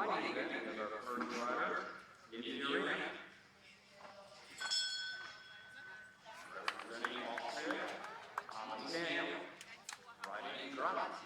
riding event as our first rider into the arena. Representing Austria, Thomas Daniel, riding Graz.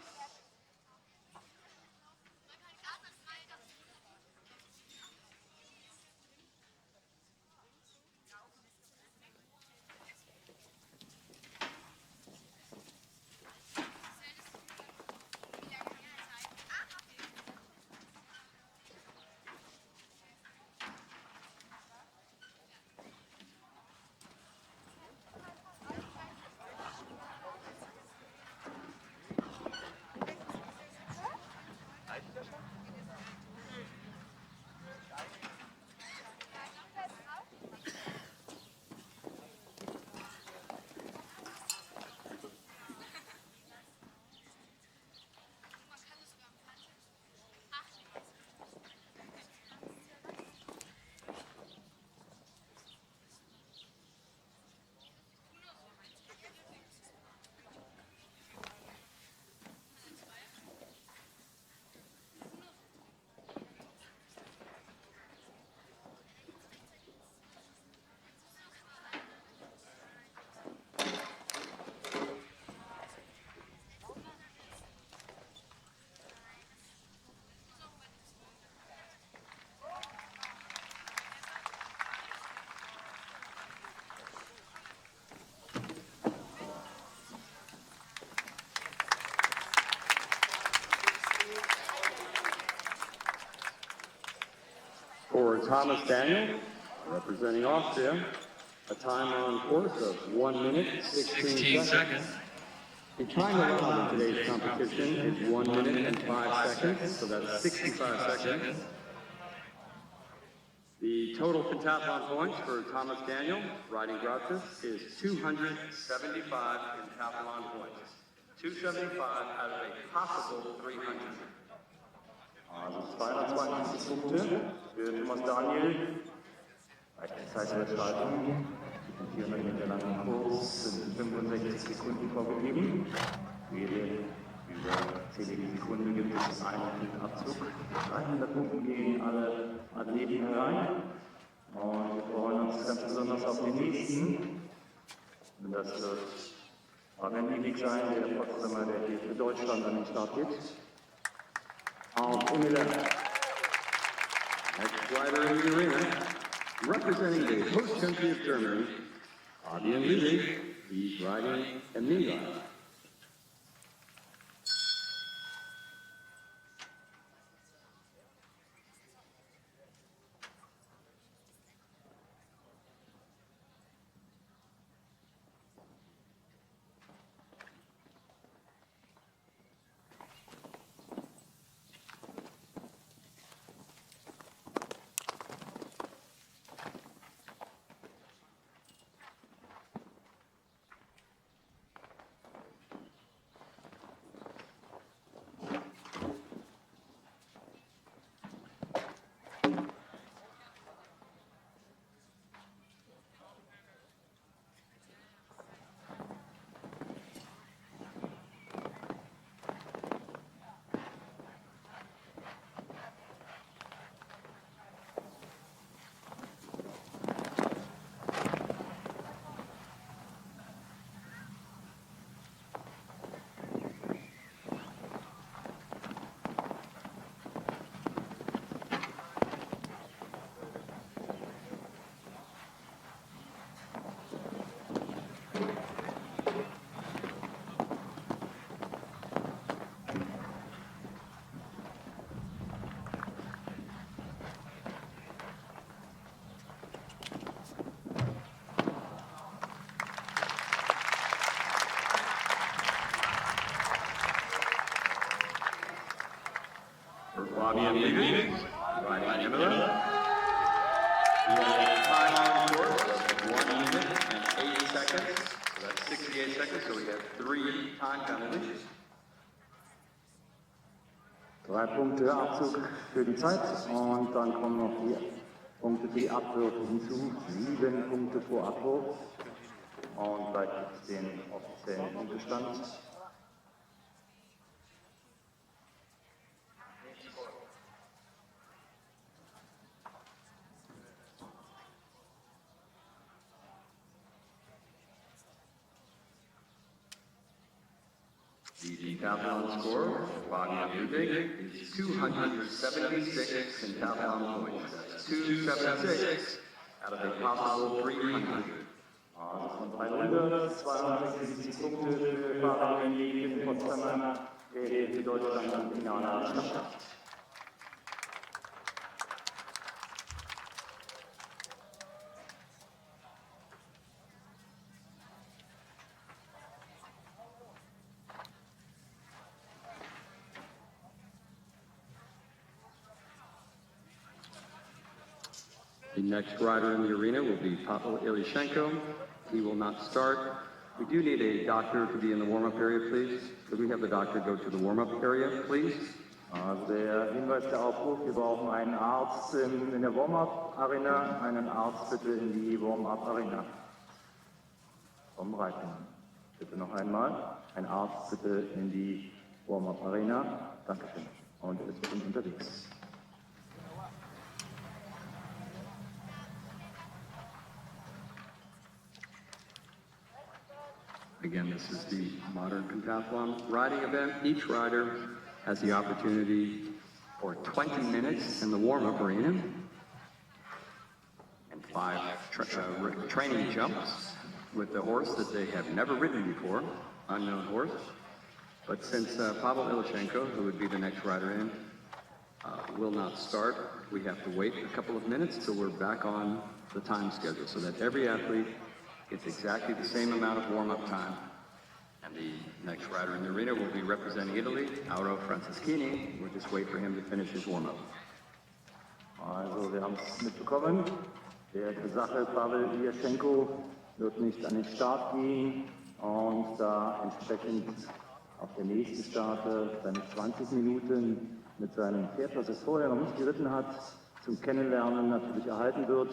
For Thomas Daniel, representing Austria, a time on course of 1 minute, 16 seconds. The time allowed in today's competition is 1 minute and 5 seconds, so that's 65 seconds. The total pentathlon points for Thomas Daniel, riding Grazis, is 275 pentathlon points. 275 out of a possible 300. Also 222 Punkte für Thomas Daniel. Bei der Zeitüberschreitung, 400 Meter langen Kurs, sind 65 Sekunden vorgegeben. Für jede überzählige Sekunde gibt es einen Punktabzug. 300 Punkte gehen alle Athleten herein. Und wir freuen uns ganz besonders auf den nächsten. Das wird Fabian Liebig sein, der Potsdamer, der hier für Deutschland an den Start geht. Next rider in the arena, representing the host country of Germany, Fabian Liebig, he's riding Emilia. Fabian Liebig, riding Emilia. He has a time on course of 1 minute and 8 seconds. So that's 68 seconds, so we have 3 time penalties. 3 Punkte Abzug für die Zeit und dann kommen noch die Punkte für die Abwürfe hinzu. 7 Punkte pro Abwurf und gleich gibt es den offiziellen Punktestand. decathlon score for Wagner Ludwig is 276 pentathlon points. That's 276 out of a possible 300. Also von 300, 276 Punkte für Fabian Lieb in Potsdamer, der für Deutschland im Finale anschafft. The next rider in the arena will be Pavel Ilyushenko. He will not start. We do need a doctor to be in the warm-up area, please. Could we have the doctor go to the warm-up area, please? Also der Hinweis, der Aufruf, wir brauchen einen Arzt in der Warm-up-Arena, einen Arzt bitte in die Warm-up-Arena. Vom Reiten. Bitte noch einmal, ein Arzt bitte in die Warm-up-Arena. Dankeschön. Und wir sind unterwegs. Again, this is the modern pentathlon riding event. Each rider has the opportunity for 20 minutes in the warm-up arena and 5 training jumps with the horse that they have never ridden before, unknown horse. But since Pavel Ilyushenko, who would be the next rider in, will not start, we have to wait a couple of minutes till we're back on the time schedule so that every athlete gets exactly the same amount of warm-up time. And the next rider in the arena will be representing Italy, Auro Franceschini. We'll just wait for him to finish his warm-up. Also wir haben es mitbekommen, der Sache Pavel Ilyushenko wird nicht an den Start gehen und da entsprechend auf der nächste Starter seine 20 Minuten mit seinem Pferd, das er vorher noch nicht geritten hat, zum Kennenlernen natürlich erhalten wird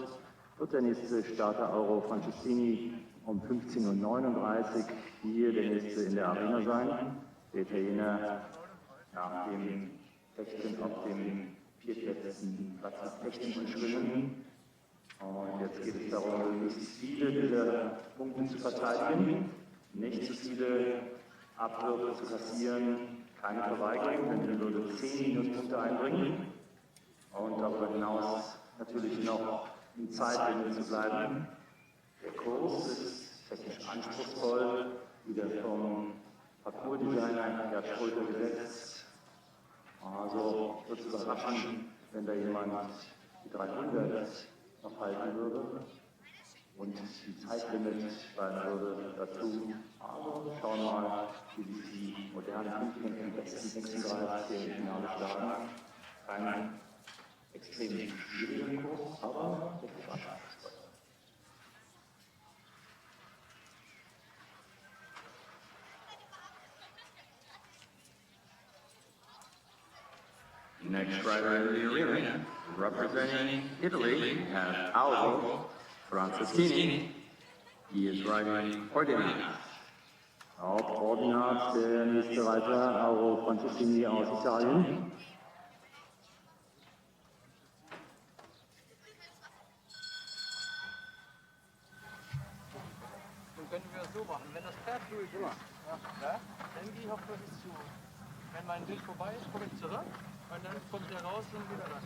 der nächste Starter Auro Franceschini um 15:39 Uhr hier der nächste in der Arena sein. Der Italiener nach dem Fechten auf dem viertletzten Platz nach technischen Schwimmen. Und jetzt geht es darum, möglichst viele dieser Punkte zu verteidigen, nicht zu viele Abwürfe zu kassieren, keine Verweigerung, denn wir würden 10 Minuspunkte einbringen. Und darüber hinaus natürlich noch in Zeitlimit zu bleiben. Der Kurs ist technisch anspruchsvoll, wieder vom Parcoursdesigner Gerd Schulter gesetzt. Also wird es überraschen, wenn da jemand die 300 noch halten würde und die Zeitlimit bleiben würde dazu. Also schauen wir mal, wie sich die modernen Fünfkämpfer im besten 36 hier im Finale starten. Kein extrem schwieriger Kurs, aber technisch anspruchsvoll. Next rider in the arena, representing Italy, we have Auro Franceschini. He is riding Ordinat. Auch Ordinat, der nächste Reiter, Auro Franceschini aus Italien. Können wir es so machen, wenn das Pferd durch ist, ja, dann gehe ich auf Position. Wenn mein Bild vorbei ist, komme ich zurück und dann kommt er raus und wieder rein.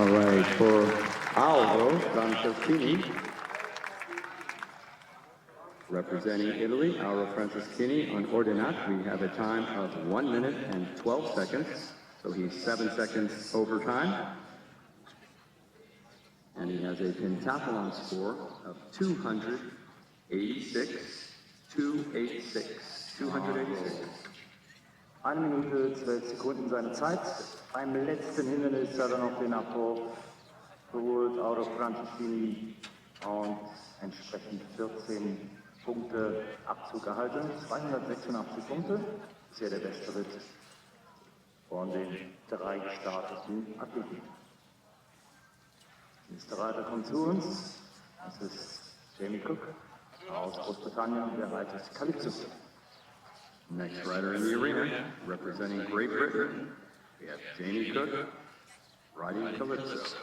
All right, for Aldo Franceschini, representing Italy, Aldo Franceschini on Ordinate, we have a time of 1 minute and 12 seconds, so he's 7 seconds over time. And he has a pentathlon score of 286, 286, 286. 1 Minute, 12 Sekunden seine Zeit. Beim letzten Hindernis hat er noch den Abbruch geholt, out of Franceschini, und entsprechend 14 Punkte Abzug erhalten. 286 Punkte, bisher der beste Ritt von den 3 gestarteten Athleten. Nächster Reiter kommt zu uns. Das ist Jamie Cook aus Großbritannien, der reitet Calypso. Next rider in the arena, representing Great Britain, we have Jamie Cook, riding Calypso.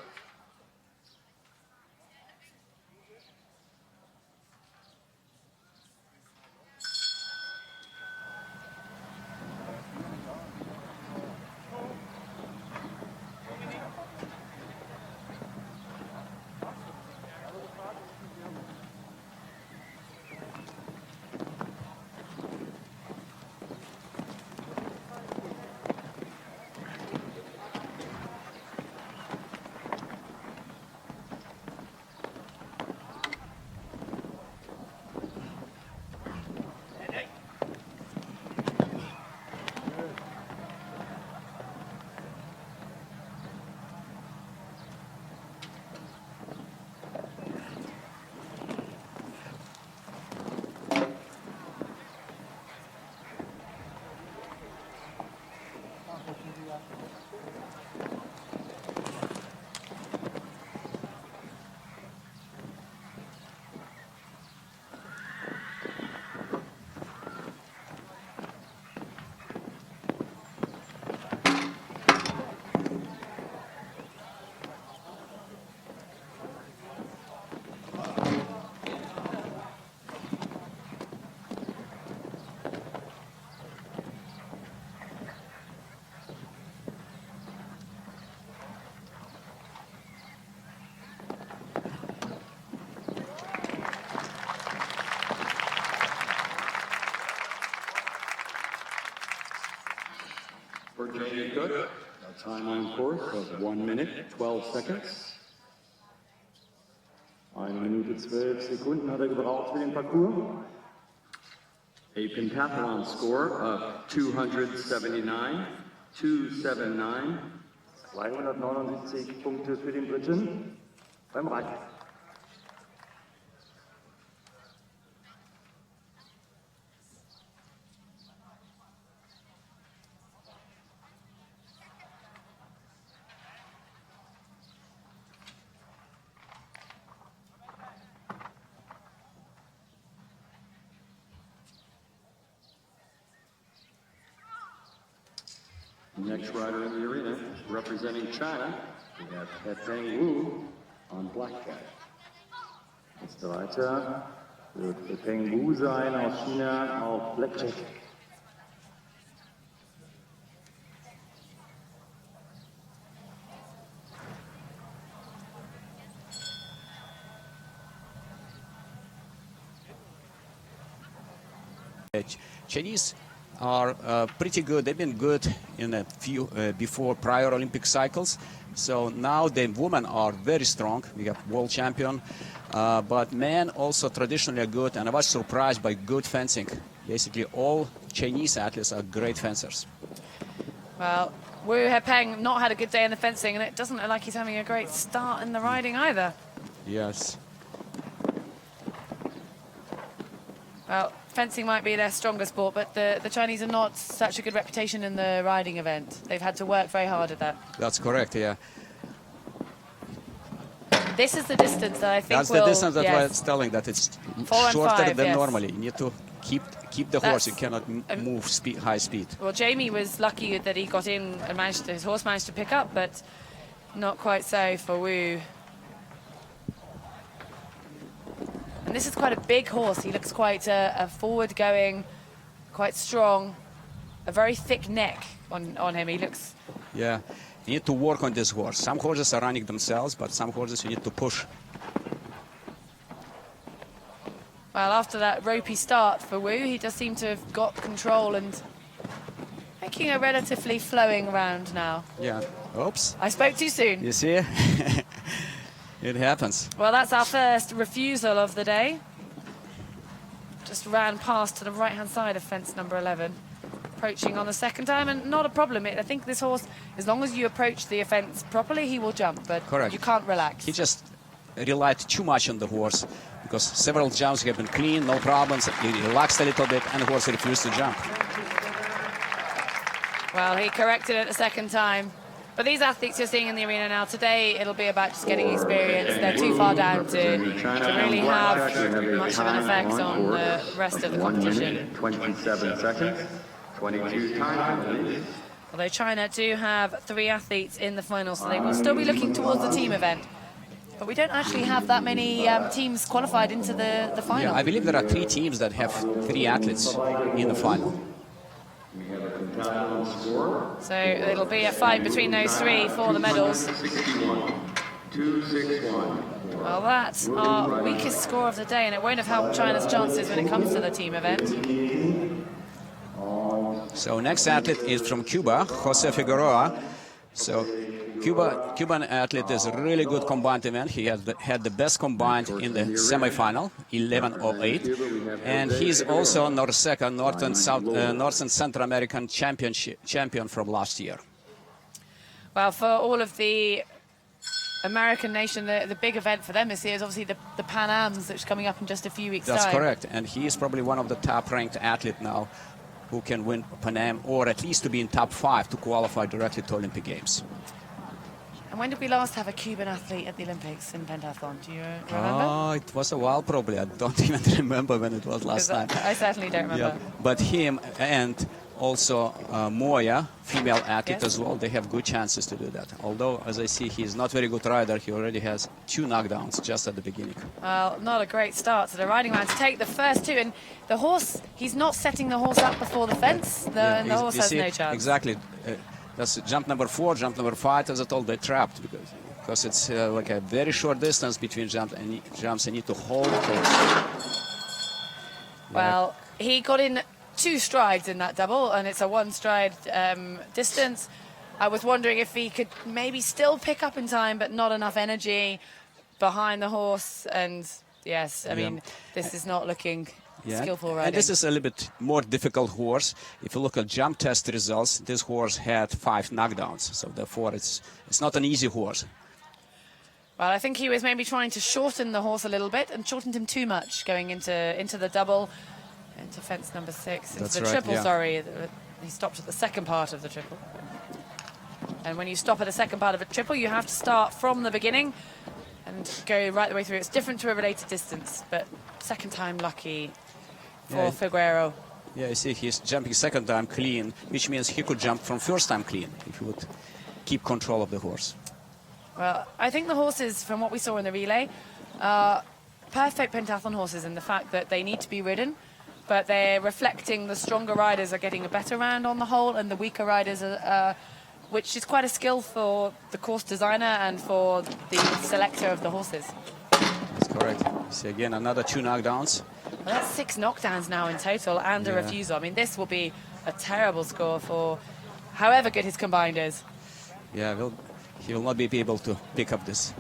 For Jamie Cook, a time on course of 1 minute, 12 seconds. 1 Minute 12 Sekunden hat er gebraucht für den Parcours. A pentathlon score of 279, 279. 279 Punkte für den Briten beim Reiten. Next rider in the arena, representing China, we have Peng Wu on blackjack. Nächster Reiter wird Peng Wu sein aus China auf Blackjack. Chinese are pretty good. They've been good in a few before prior Olympic cycles. So now the women are very strong. We have world champion, but men also traditionally are good. And I was surprised by good fencing. Basically, all Chinese athletes are great fencers. Well, Wu Hepeng not had a good day in the fencing, and it doesn't look like he's having a great start in the riding either. Yes. Well, fencing might be their stronger sport, but the Chinese are not such a good reputation in the riding event. They've had to work very hard at that. That's correct, yeah. This is the distance that I think That's the distance that I was telling, that it's 4 and shorter 5, than yes. normally. You need to keep the horse. You cannot move high speed. Well, Jamie was lucky that he got in and his horse managed to pick up, but not quite so for Wu. And this is quite a big horse. He looks quite a forward-going, quite strong, a very thick neck on him. He looks... Yeah. You need to work on this horse. Some horses are running themselves, but some horses you need to push. Well, after that ropey start for Wu, he does seem to have got control and making a relatively flowing round now. Yeah. Oops. I spoke too soon. You see? It happens. Well, that's our first refusal of the day. Just ran past to the right-hand side of fence number 11. Approaching on the second time, and not a problem. I think this horse, as long as you approach the fence properly, he will jump, but Correct. You can't relax. He just relied too much on the horse because several jumps have been clean, no problems. He relaxed a little bit, and the horse refused to jump. Well, he corrected it the second time. But these athletes you're seeing in the arena now, today it'll be about just getting experience. They're too far down to really have much of an effect on the rest of the 1 competition. minute, 27 seconds, 22 time penalties. Although China do have 3 athletes in the final, so they will still be looking towards the team event. But we don't actually have that many teams qualified into the final. Yeah, I believe there are 3 teams that have 3 athletes in the final. So it'll be a fight between those 3 for the medals. 261. Well, that's our weakest score of the day, and it won't have helped China's chances when it comes to the team event. So next athlete is from Cuba, Jose Figueroa. So Cuban athlete is a really good combined event. He had the best combined in the semifinal, 11:08, and he's also NORCECA, North and Central American champion from last year. Well, for all of the American nation, the big event for them this year is obviously the Pan Ams, which is coming up in just a few weeks' That's time. correct, and he is probably one of the top-ranked athletes now who can win Pan Am, or at least to be in top 5 to qualify directly to Olympic Games. And when did we last have a Cuban athlete at the Olympics in pentathlon? Do you remember? Oh, it was a while probably. I don't even remember when it was last time. I certainly don't remember. Yeah. But him and also Moya, female athlete Yes. as well, they have good chances to do that. Although, as I see, he's not very good rider. He already has 2 knockdowns just at the beginning. Well, not a great start to the riding round to take the first 2. And the horse, he's not setting the horse up before the fence. The horse You has see, no chance. Exactly. That's jump number 4, jump number 5, as I told, they're trapped because it's like a very short distance between jumps and you need to hold close. Well, he got in 2 strides in that double, and it's a 1-stride distance. I was wondering if he could maybe still pick up in time, but not enough energy behind the horse. And yes, I mean, this is not looking skillful riding. And this is a little bit more difficult horse. If you look at jump test results, this horse had 5 knockdowns. So therefore, it's not an easy horse. Well, I think he was maybe trying to shorten the horse a little bit and shortened him too much going into the double, into fence number 6, into That's the right, triple, yeah. sorry. He stopped at the second part of the triple. And when you stop at the second part of a triple, you have to start from the beginning and go right the way through. It's different to a related distance, but second time lucky for Figueroa. Yeah, you see, he's jumping second time clean, which means he could jump from first time clean if he would keep control of the horse. Well, I think the horses, from what we saw in the relay, are perfect pentathlon horses in the fact that they need to be ridden, but they're reflecting the stronger riders are getting a better round on the whole, and the weaker riders are, which is quite a skill for the course designer and for the selector of the horses. That's correct. You see again another 2 knockdowns. Well, that's 6 knockdowns now in total and a refusal. I mean, this will be a terrible score for however good his combined is. Yeah, he will not be able to pick up this.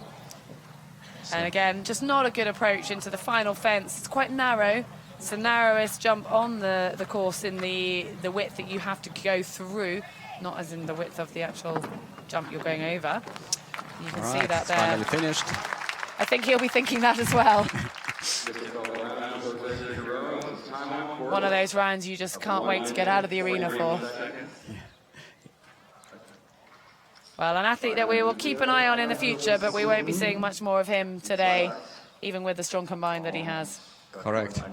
And again, just not a good approach into the final fence. It's quite narrow. It's the narrowest jump on the course in the width that you have to go through, not as in the width of the actual jump you're going over. You can see that there. Finally finished. I think he'll be thinking that as well. One of those rounds you just can't wait to get out of the arena for. Well, an athlete that we will keep an eye on in the future, but we won't be seeing much more of him today, even with the strong combine that he has. Correct.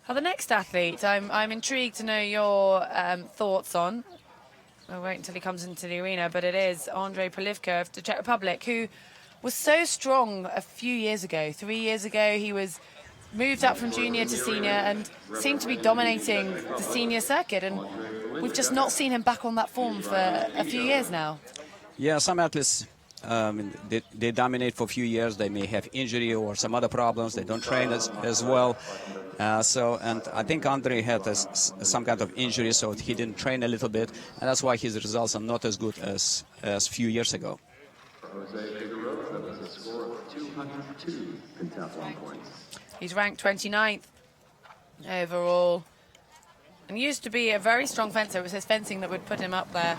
Now, the next athlete, I'm intrigued to know your thoughts on. I'll wait until he comes into the arena, but it is Andrei Polivka of the Czech Republic, who was so strong a few years ago. 3 years ago, he was moved up from junior to senior and seemed to be dominating the senior circuit. And we've just not seen him back on that form for a few years now. Yeah, some athletes, they dominate for a few years. They may have injury or some other problems. They don't train as well. And I think Andre had some kind of injury, so he didn't train a little bit, and that's why his results are not as good as a few years ago. Jose Figueroa, that was a score of 202 pentathlon points. He's ranked 29th overall, and used to be a very strong fencer. It was his fencing that would put him up there,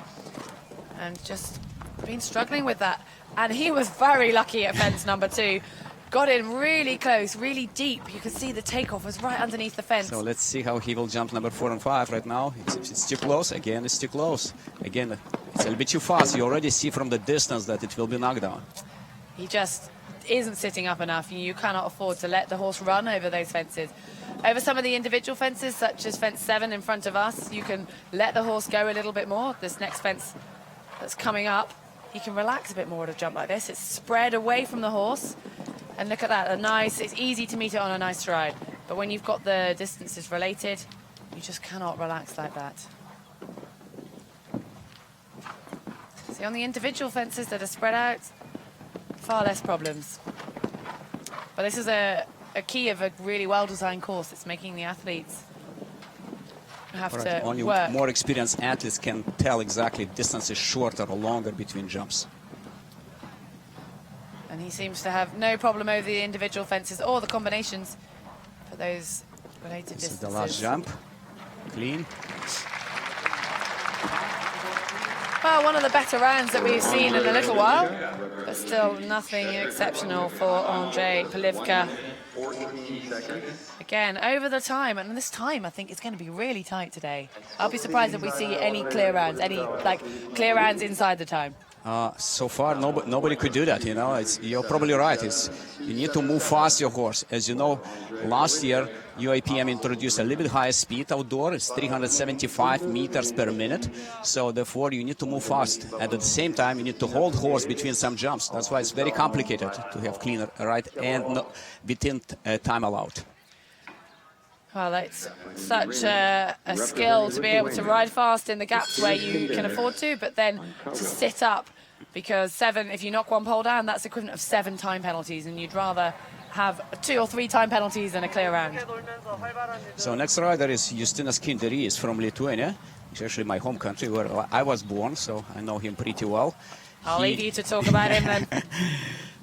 and just been struggling with that. And he was very lucky at fence number 2. Got in really close, really deep. You could see the takeoff was right underneath the fence. So let's see how he will jump number 4 and 5 right now. It's too close. Again, it's too close. Again, it's a little bit too fast. You already see from the distance that it will be knocked down. He just isn't sitting up enough. You cannot afford to let the horse run over those fences. Over some of the individual fences, such as fence 7 in front of us, you can let the horse go a little bit more. This next fence that's coming up, he can relax a bit more at a jump like this. It's spread away from the horse. And look at that, it's easy to meet it on a nice stride. But when you've got the distances related, you just cannot relax like that. See, on the individual fences that are spread out, far less problems. But this is a key of a really well-designed course. It's making the athletes have to Only work. more experienced athletes can tell exactly distances shorter or longer between jumps. And he seems to have no problem over the individual fences or the combinations for those related This distances. is the last jump. Clean. Well, one of the better rounds that we've seen in a little while, but still nothing exceptional for Andrei Polivka. 14 seconds. Again, over the time, and this time I think it's going to be really tight today. I'll be surprised if we see any clear rounds, clear rounds inside the time. So far, nobody could do that, you know. You're probably right. You need to move fast your horse. As you know, last year, UIPM introduced a little bit higher speed outdoor. It's 375 meters per minute. So therefore, you need to move fast. And at the same time, you need to hold horse between some jumps. That's why it's very complicated to have clean right and within time allowed. Well, it's such a skill to be able to ride fast in the gaps where you can afford to, but then to sit up, because 7, if you knock one pole down, that's equivalent of 7 time penalties, and you'd rather have 2 or 3 time penalties than a clear round. So next rider is Justinas Kinderys from Lithuania. It's actually my home country where I was born, so I know him pretty well. I'll leave you to talk about him then.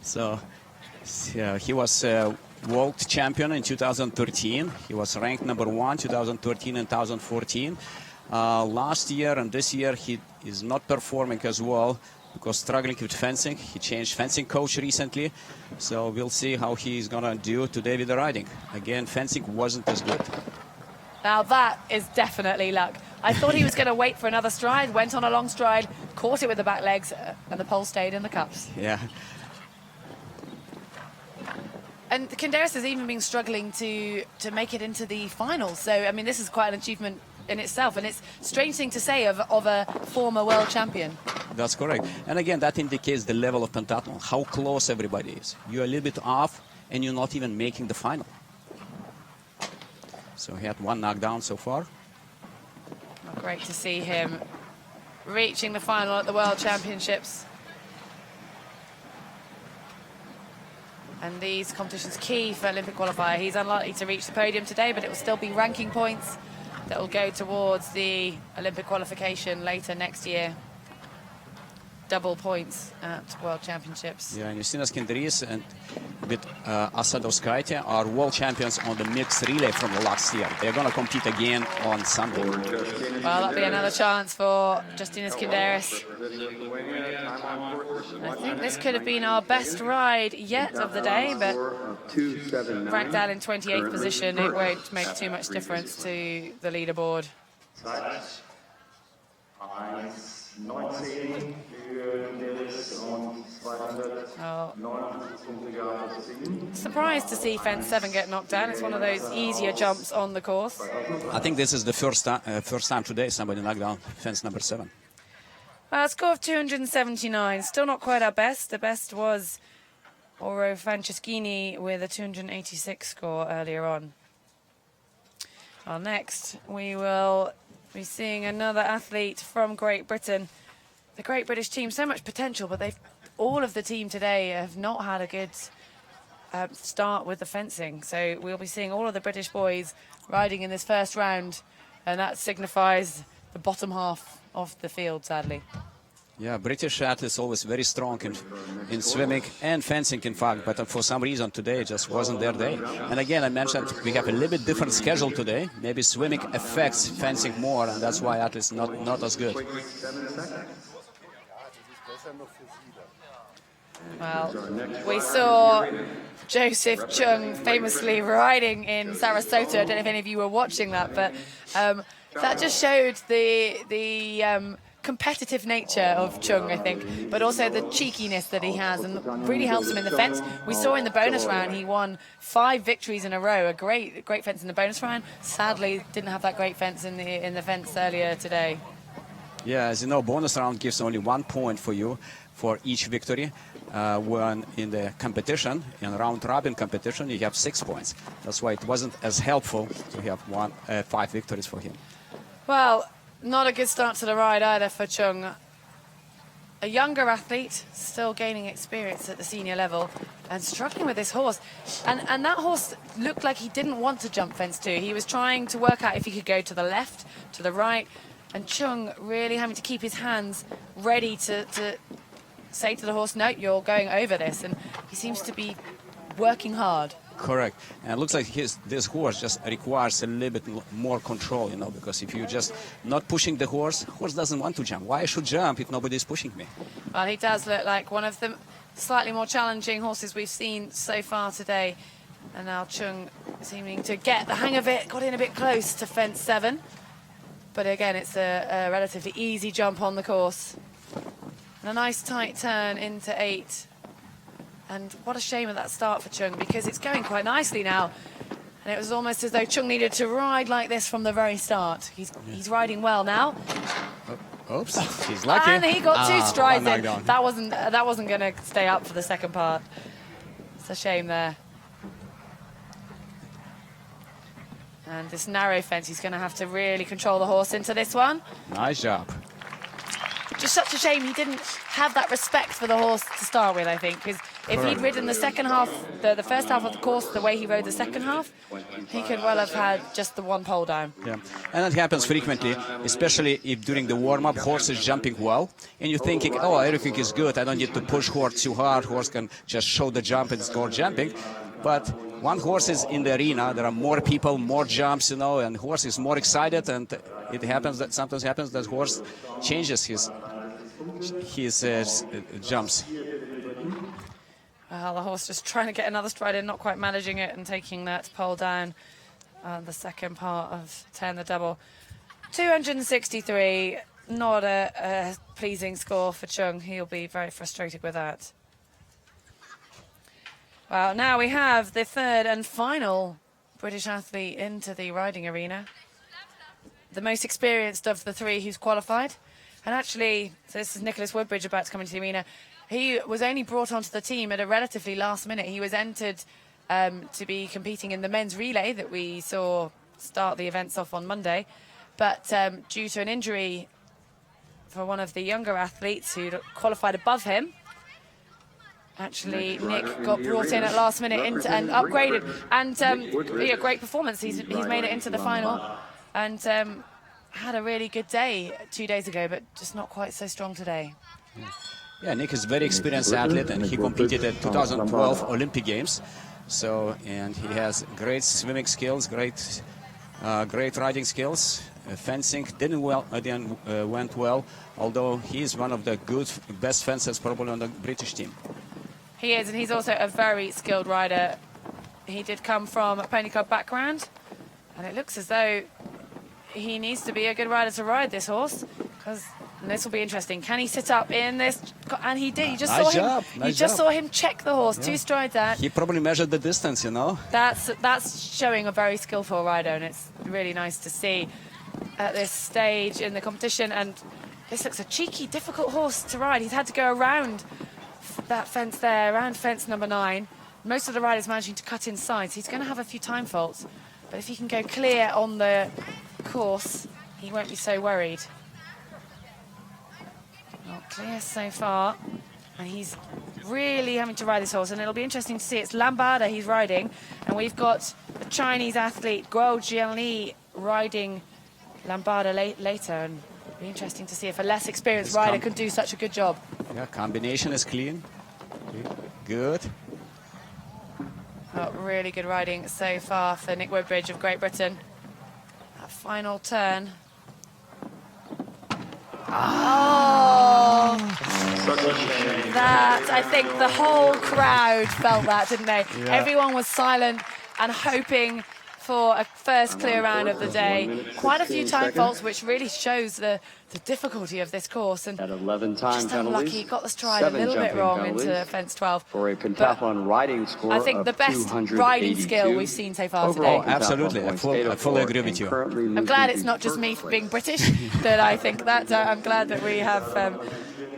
So he was world champion in 2013. He was ranked number 1 2013 and 2014. Last year and this year he is not performing as well because struggling with fencing. He changed fencing coach recently, so we'll see how he's gonna do today with the riding. Again, fencing wasn't as good. Now that is definitely luck. I thought he was going to wait for another stride, went on a long stride, caught it with the back legs, and the pole stayed in the cups. Yeah. And Kinderys has even been struggling to make it into the finals. So, I mean, this is quite an achievement in itself. And it's a strange thing to say of a former world champion. That's correct. And again, that indicates the level of pentathlon, how close everybody is. You're a little bit off, and you're not even making the final. So he had 1 knockdown so far. Great to see him reaching the final at the World Championships. And these competitions key for Olympic qualifier. He's unlikely to reach the podium today, but it will still be ranking points that will go towards the Olympic qualification later next year. Double points at World Championships. Yeah, and Justinas Kinderys and with Asadovskaite are world champions on the mixed relay from last year. They're going to compete again on Sunday. Well, that'll be another chance for Justinas Kinderys. I think this could have been our best ride yet of the day, but ranked out in 28th position, it won't make too much difference to the leaderboard. Surprised to see fence 7 get knocked down. It's one of those easier jumps on the course. I think this is the first time today somebody knocked down fence number 7. A score of 279, still not quite our best. The best was Oro Franceschini with a 286 score earlier on. Well, next we will We're seeing another athlete from Great Britain. The Great British team, so much potential, but all of the team today have not had a good start with the fencing. So we'll be seeing all of the British boys riding in this first round, and that signifies the bottom half of the field, sadly. Yeah, British athletes always very strong in swimming and fencing, in fact, but for some reason today it just wasn't their day. And again, I mentioned we have a little bit different schedule today. Maybe swimming affects fencing more, and that's why athletes not as good. Well, we saw Joseph Chung famously riding in Sarasota. I don't know if any of you were watching that, but that just showed the competitive nature of Chung, I think, but also the cheekiness that he has, and really helps him in the fence. We saw in the bonus round he won 5 victories in a row, a great fence in the bonus round. Sadly, didn't have that great fence in the fence earlier today. Yeah, as you know, bonus round gives only 1 point for you for each victory. When in the competition, in round-robin competition, you have 6 points. That's why it wasn't as helpful to have 5 victories for him. Well, not a good start to the ride either for Chung. A younger athlete, still gaining experience at the senior level, and struggling with this horse. And that horse looked like he didn't want to jump fence too. He was trying to work out if he could go to the left, to the right, and Chung really having to keep his hands ready to say to the horse, no, you're going over this. And he seems to be working hard. Correct. And it looks like this horse just requires a little bit more control, you know, because if you're just not pushing the horse doesn't want to jump. Why I should jump if nobody's pushing me? Well, he does look like one of the slightly more challenging horses we've seen so far today. And now Chung seeming to get the hang of it, got in a bit close to fence 7. But again, it's a relatively easy jump on the course. And a nice tight turn into 8. And what a shame of that start for Chung, because it's going quite nicely now. And it was almost as though Chung needed to ride like this from the very start. He's riding well now. Oops, he's lucky. And he got 2 strides in. Down. That wasn't going to stay up for the second part. It's a shame there. And this narrow fence, he's going to have to really control the horse into this one. Nice job. Just such a shame he didn't have that respect for the horse to start with, I think, because if he'd ridden the second half, the first half of the course the way he rode the second half, he could well have had just the 1 pole down. Yeah, and that happens frequently, especially if during the warm-up horse is jumping well, and you're thinking, oh, everything is good, I don't need to push horse too hard, horse can just show the jump and score jumping. But one horse is in the arena, there are more people, more jumps, you know, and horse is more excited, and it happens that sometimes happens that horse changes his jumps. Well, the horse just trying to get another stride in, not quite managing it, and taking that pole down on the second part of 10 the double. 263, not a pleasing score for Chung. He'll be very frustrated with that. Well, now we have the third and final British athlete into the riding arena. The most experienced of the 3 who's qualified. And actually, so this is Nicholas Woodbridge about to come into the arena. He was only brought onto the team at a relatively last minute. He was entered to be competing in the men's relay that we saw start the events off on Monday. But due to an injury for one of the younger athletes who qualified above him, actually Nick got brought in at last minute and upgraded. And yeah, great performance. He's made it into the final. And had a really good day 2 days ago, but just not quite so strong today. Yeah, Nick is a very experienced athlete, and he competed at 2012 Olympic Games. So, and he has great swimming skills, great riding skills. Fencing went well, although he is one of the best fencers probably on the British team. He is, and he's also a very skilled rider. He did come from a pony club background, and it looks as though he needs to be a good rider to ride this horse, because this will be interesting. Can he sit up in this? And he did. You just saw him check the horse 2 strides out. He probably measured the distance, you know. That's showing a very skillful rider, and it's really nice to see at this stage in the competition. And this looks a cheeky, difficult horse to ride. He's had to go around that fence there, around fence number 9. Most of the riders managing to cut inside, so he's going to have a few time faults. But if he can go clear on the course, he won't be so worried. Not clear so far. And he's really having to ride this horse, and it'll be interesting to see. It's Lambada he's riding, and we've got the Chinese athlete Guo Jianli riding Lambada later, and it'll be interesting to see if a less experienced rider can do such a good job. Yeah, combination is clean. Good. Oh, really good riding so far for Nick Woodbridge of Great Britain. That final turn. Oh! That, I think the whole crowd felt that, didn't they? Yeah. Everyone was silent and hoping for a first clear round of the day. Quite a few time faults, which really shows the difficulty of this course. And At 11 time just penalties, unlucky, got the stride a 7 little bit jumping wrong penalties into fence 12. for a pentathlon riding score I think of the best 282. riding skill we've seen so far today. Overall Oh, absolutely. pentathlon points, I fully agree with you. currently I'm glad losing it's the not just first me place. being British, but I think that I'm glad that we have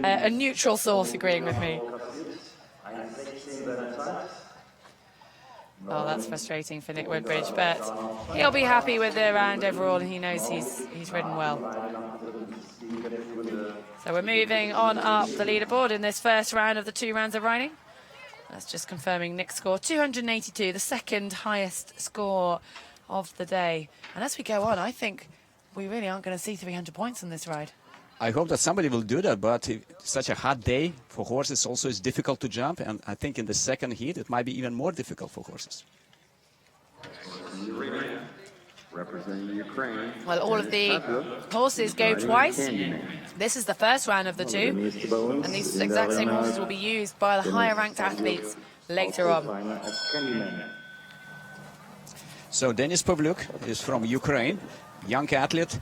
a neutral source agreeing with me. Oh, that's frustrating for Nick Woodbridge, but he'll be happy with the round overall, and he knows he's ridden well. So we're moving on up the leaderboard in this first round of the 2 rounds of riding. That's just confirming Nick's score, 282, the second highest score of the day. And as we go on, I think we really aren't going to see 300 points on this ride. I hope that somebody will do that, but such a hot day for horses also is difficult to jump, and I think in the second heat it might be even more difficult for horses. Representing Ukraine. Well, all of the horses go twice. This is the first round of the 2, and these exact same horses will be used by the higher ranked athletes later on. So Denis Pavlyuk is from Ukraine, young athlete,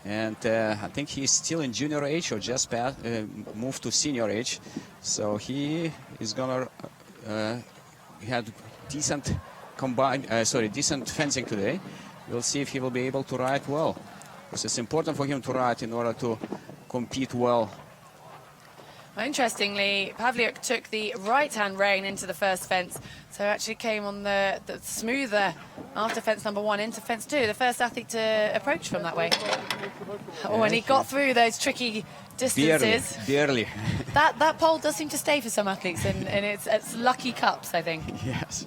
and I think he's still in junior age or just moved to senior age. So he is gonna he had decent decent fencing today. We'll see if he will be able to ride well, because it's important for him to ride in order to compete well. Well, interestingly, Pavlyuk took the right-hand rein into the first fence, so actually came on the smoother after fence number 1 into fence 2, the first athlete to approach from that way. Oh, and he got through those tricky distances. Barely. That pole does seem to stay for some athletes, and it's lucky cups, I think. Yes.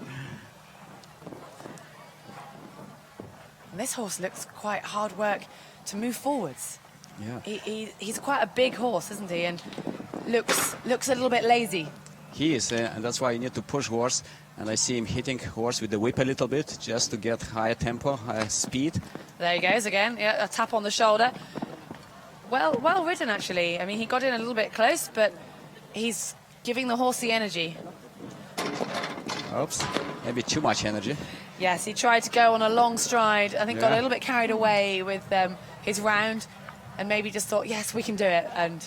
And this horse looks quite hard work to move forwards. Yeah. He's quite a big horse, isn't he? And looks a little bit lazy. He is, and that's why you need to push horse. And I see him hitting horse with the whip a little bit, just to get higher tempo, higher speed. There he goes again. Yeah, a tap on the shoulder. Well ridden, actually. I mean, he got in a little bit close, but he's giving the horse the energy. Oops, maybe too much energy. Yes, he tried to go on a long stride. I think got a little bit carried away with his round, and maybe just thought, yes, we can do it, and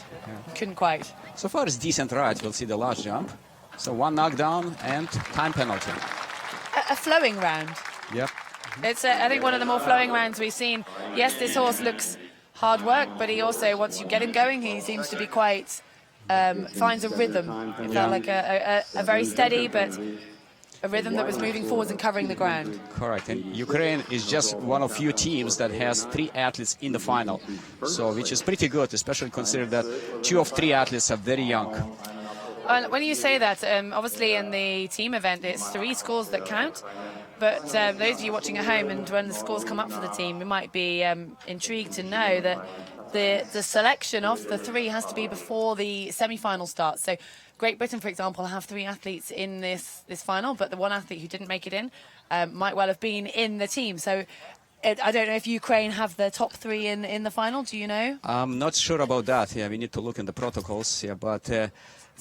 couldn't quite. So far, it's decent ride. We'll see the last jump. So 1 knockdown and time penalty. A flowing round. Yep. It's, I think, one of the more flowing rounds we've seen. Yes, this horse looks hard work, but he also, once you get him going, he seems to be quite, finds a rhythm. It felt like a very steady, but a rhythm that was moving forwards and covering the ground. Correct. And Ukraine is just one of few teams that has 3 athletes in the final. So, which is pretty good, especially considering that 2 of 3 athletes are very young. And when you say that, obviously in the team event, it's 3 scores that count. But those of you watching at home, and when the scores come up for the team, you might be intrigued to know that the selection of the 3 has to be before the semi-final starts. So Great Britain, for example, have 3 athletes in this final, but the 1 athlete who didn't make it in might well have been in the team. So I don't know if Ukraine have the top 3 in the final. Do you know? I'm not sure about that. Yeah, we need to look in the protocols. Yeah, but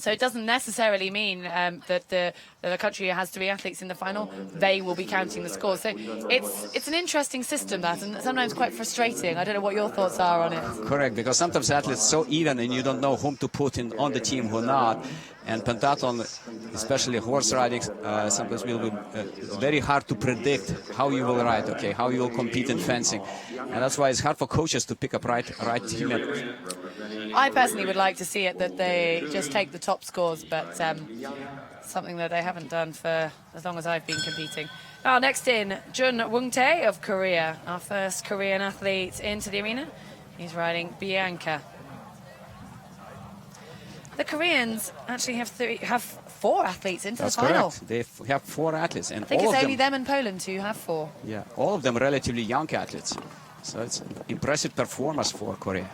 so it doesn't necessarily mean that the country has 3 athletes in the final, they will be counting the scores. So it's an interesting system, that, and sometimes quite frustrating. I don't know what your thoughts are on it. Correct, because sometimes athletes are so even and you don't know whom to put in on the team, who not. And pentathlon, especially horse riding, sometimes will be very hard to predict how you will ride, okay, how you will compete in fencing. And that's why it's hard for coaches to pick up right team. I personally would like to see it that they just take the top scores, but something that they haven't done for as long as I've been competing. Next in, Jun Woong-tae of Korea, our first Korean athlete into the arena. He's riding Bianca. The Koreans actually have 4 athletes into That's the final. correct. They have 4 athletes, and I think all it's of only them, them and Poland who have 4. yeah, all of them relatively young athletes. So it's impressive performance for Korea.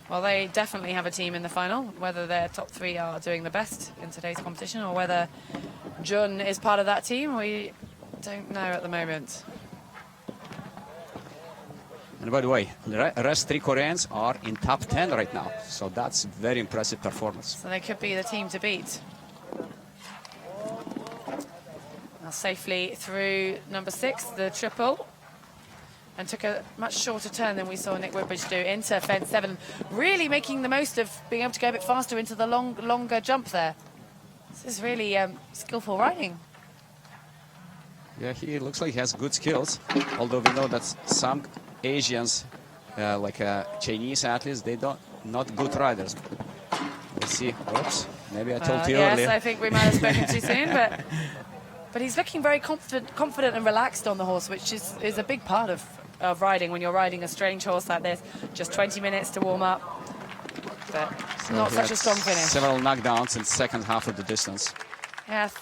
Well, they definitely have a team in the final. Whether their top 3 are doing the best in today's competition or whether Jun is part of that team, we don't know at the moment. And by the way, the rest 3 Koreans are in top 10 right now. So that's very impressive performance. So they could be the team to beat. Now safely through number 6, the triple. And took a much shorter turn than we saw Nick Woodbridge do into fence 7. Really making the most of being able to go a bit faster into the longer jump there. This is really skillful riding. Yeah, he looks like he has good skills. Although we know that some Asians, like Chinese athletes, they not good riders. Let's see. Oops, maybe I told you yes, earlier. I think we might have spoken too soon, but he's looking very confident and relaxed on the horse, which is a big part of riding when you're riding a strange horse like this. Just 20 minutes to warm up, but So not he such had a strong finish. Several knockdowns in the second half of the distance. Yes,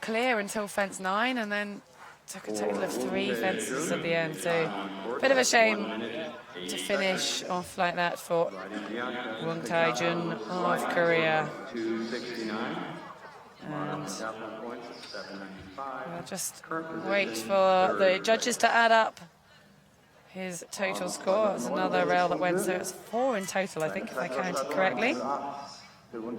clear until fence 9, and then took a total of 3 fences at the end. So, bit of a shame to finish off like that for Woong-tae Jun of Korea. 269. And we'll just wait for the judges to add up his total score. It's another rail that went, so it's 4 in total, I think, if I counted correctly. And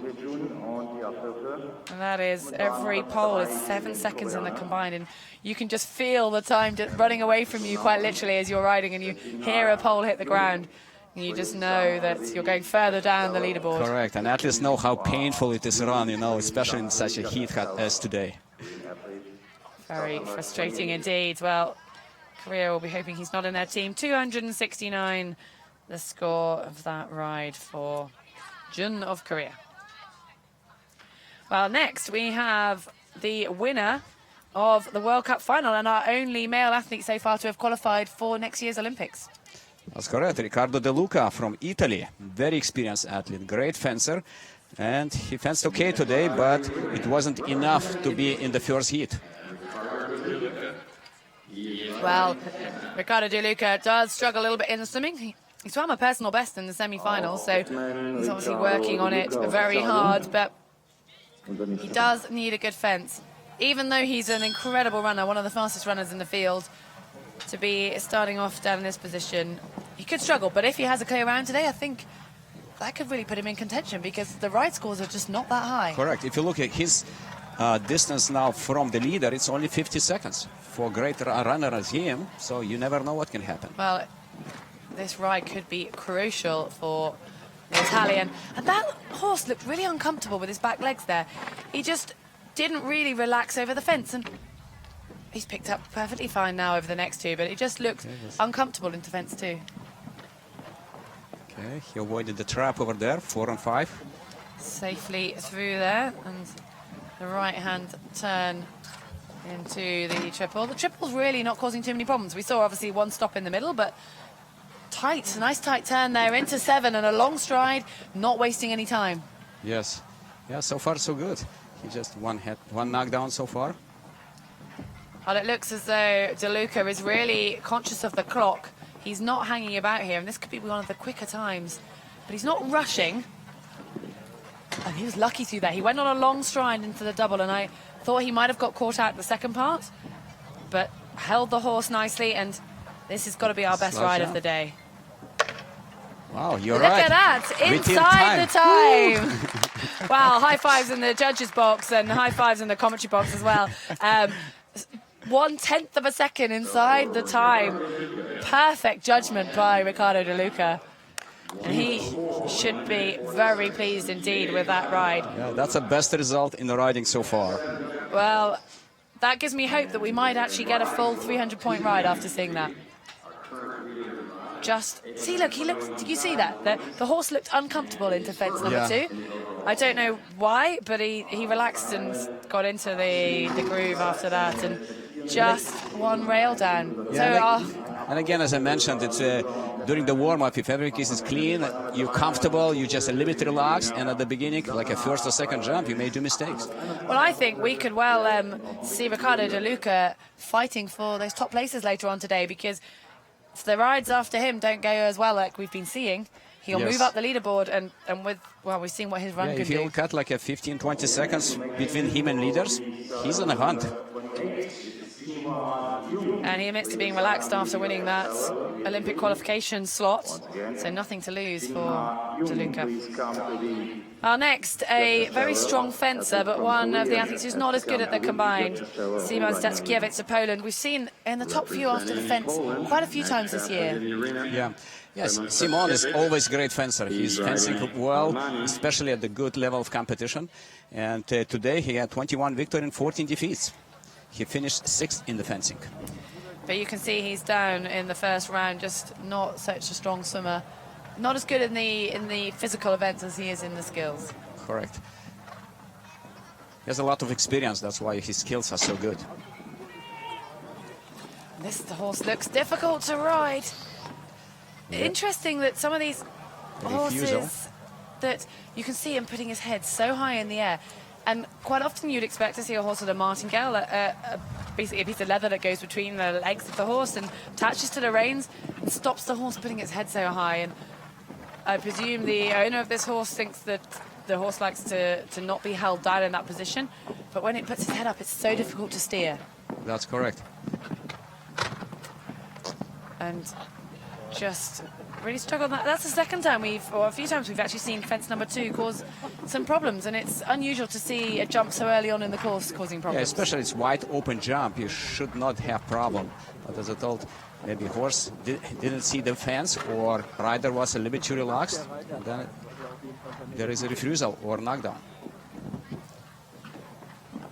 that is, every pole is 7 seconds in the combined, and you can just feel the time running away from you quite literally as you're riding, and you hear a pole hit the ground, and you just know that you're going further down the leaderboard. Correct, and athletes know how painful it is to run, you know, especially in such a heat as today. Very frustrating indeed. Well, Korea will be hoping he's not in their team. 269, the score of that ride for Jun of Korea. Well, next we have the winner of the World Cup final and our only male athlete so far to have qualified for next year's Olympics. That's correct. Riccardo De Luca from Italy, very experienced athlete, great fencer, and he fenced okay today, but it wasn't enough to be in the first heat. Well, Riccardo De Luca does struggle a little bit in the swimming. He swam a personal best in the semi-finals, so he's obviously working on it very hard, but he does need a good fence. Even though he's an incredible runner, one of the fastest runners in the field, to be starting off down in this position, he could struggle. But if he has a clear round today, I think that could really put him in contention because the ride scores are just not that high. Correct. If you look at his distance now from the leader, it's only 50 seconds for a great runner as him, so you never know what can happen. Well, this ride could be crucial for the Italian. And that horse looked really uncomfortable with his back legs there. He just didn't really relax over the fence, and he's picked up perfectly fine now over the next 2, but he just looked uncomfortable into fence 2. Okay, he avoided the trap over there, 4 and 5. Safely through there, and the right-hand turn into the triple. The triple's really not causing too many problems. We saw obviously one stop in the middle, but tight, nice tight turn there into 7 and a long stride, not wasting any time. Yes. Yeah, so far so good. He just one knockdown so far. Well, it looks as though De Luca is really conscious of the clock. He's not hanging about here, and this could be one of the quicker times. But he's not rushing. And he was lucky through that. He went on a long stride into the double, and I thought he might have got caught out the second part, but held the horse nicely, and this has got to be our best ride of the day. Wow, you're Look right. at that, inside the time. Wow, high fives in the judges box and high fives in the commentary box as well. 1/10 of a second inside the time. Perfect judgment by Riccardo De Luca. And he should be very pleased indeed with that ride. Yeah, that's the best result in the riding so far. Well, that gives me hope that we might actually get a full 300-point ride after seeing that. just see. Look, he looked. Did you see that? The horse looked uncomfortable into fence number Yeah. 2. I don't know why, but he relaxed and got into the groove after that, and just one rail down. Yeah, So and again, as I mentioned, it's during the warm-up, if everything is clean, you're comfortable, you just a little bit relaxed, and at the beginning, like a first or second jump, you may do mistakes. well, I think we could well see Ricardo De Luca fighting for those top places later on today, because if the rides after him don't go as well like we've been seeing, he'll Yes. move up the leaderboard, and with, well, we've seen what his run Yeah, can if he'll do. cut like a 15-20 seconds between him and leaders, he's on a hunt. And he admits to being relaxed after winning that Olympic qualification slot, so nothing to lose for De Luca. Our next, a very strong fencer, but one of the athletes who's not as good at the combined, Szymon Stackiewicz of Poland. We've seen in the top few after the fence quite a few times this year. Yeah. Yes, Simon is always a great fencer. He's fencing well, especially at the good level of competition. And today he had 21 victories and 14 defeats. He finished 6th in the fencing. But you can see he's down in the first round, just not such a strong swimmer. Not as good in the physical events as he is in the skills. Correct. He has a lot of experience, that's why his skills are so good. The horse looks difficult to ride. Yeah. Interesting that some of these Refusal. horses, that you can see him putting his head so high in the air. And quite often you'd expect to see a horse with a martingale, basically a piece of leather that goes between the legs of the horse and attaches to the reins and stops the horse putting its head so high. And I presume the owner of this horse thinks that the horse likes to not be held down in that position. But when it puts its head up, it's so difficult to steer. That's correct. And just really struggled. That's the second time or a few times we've actually seen fence number 2 cause some problems, and it's unusual to see a jump so early on in the course causing Yeah, problems. especially it's wide open jump, you should not have problem. But as I told, maybe horse didn't see the fence, or rider was a little bit too relaxed, and then there is a refusal or knockdown.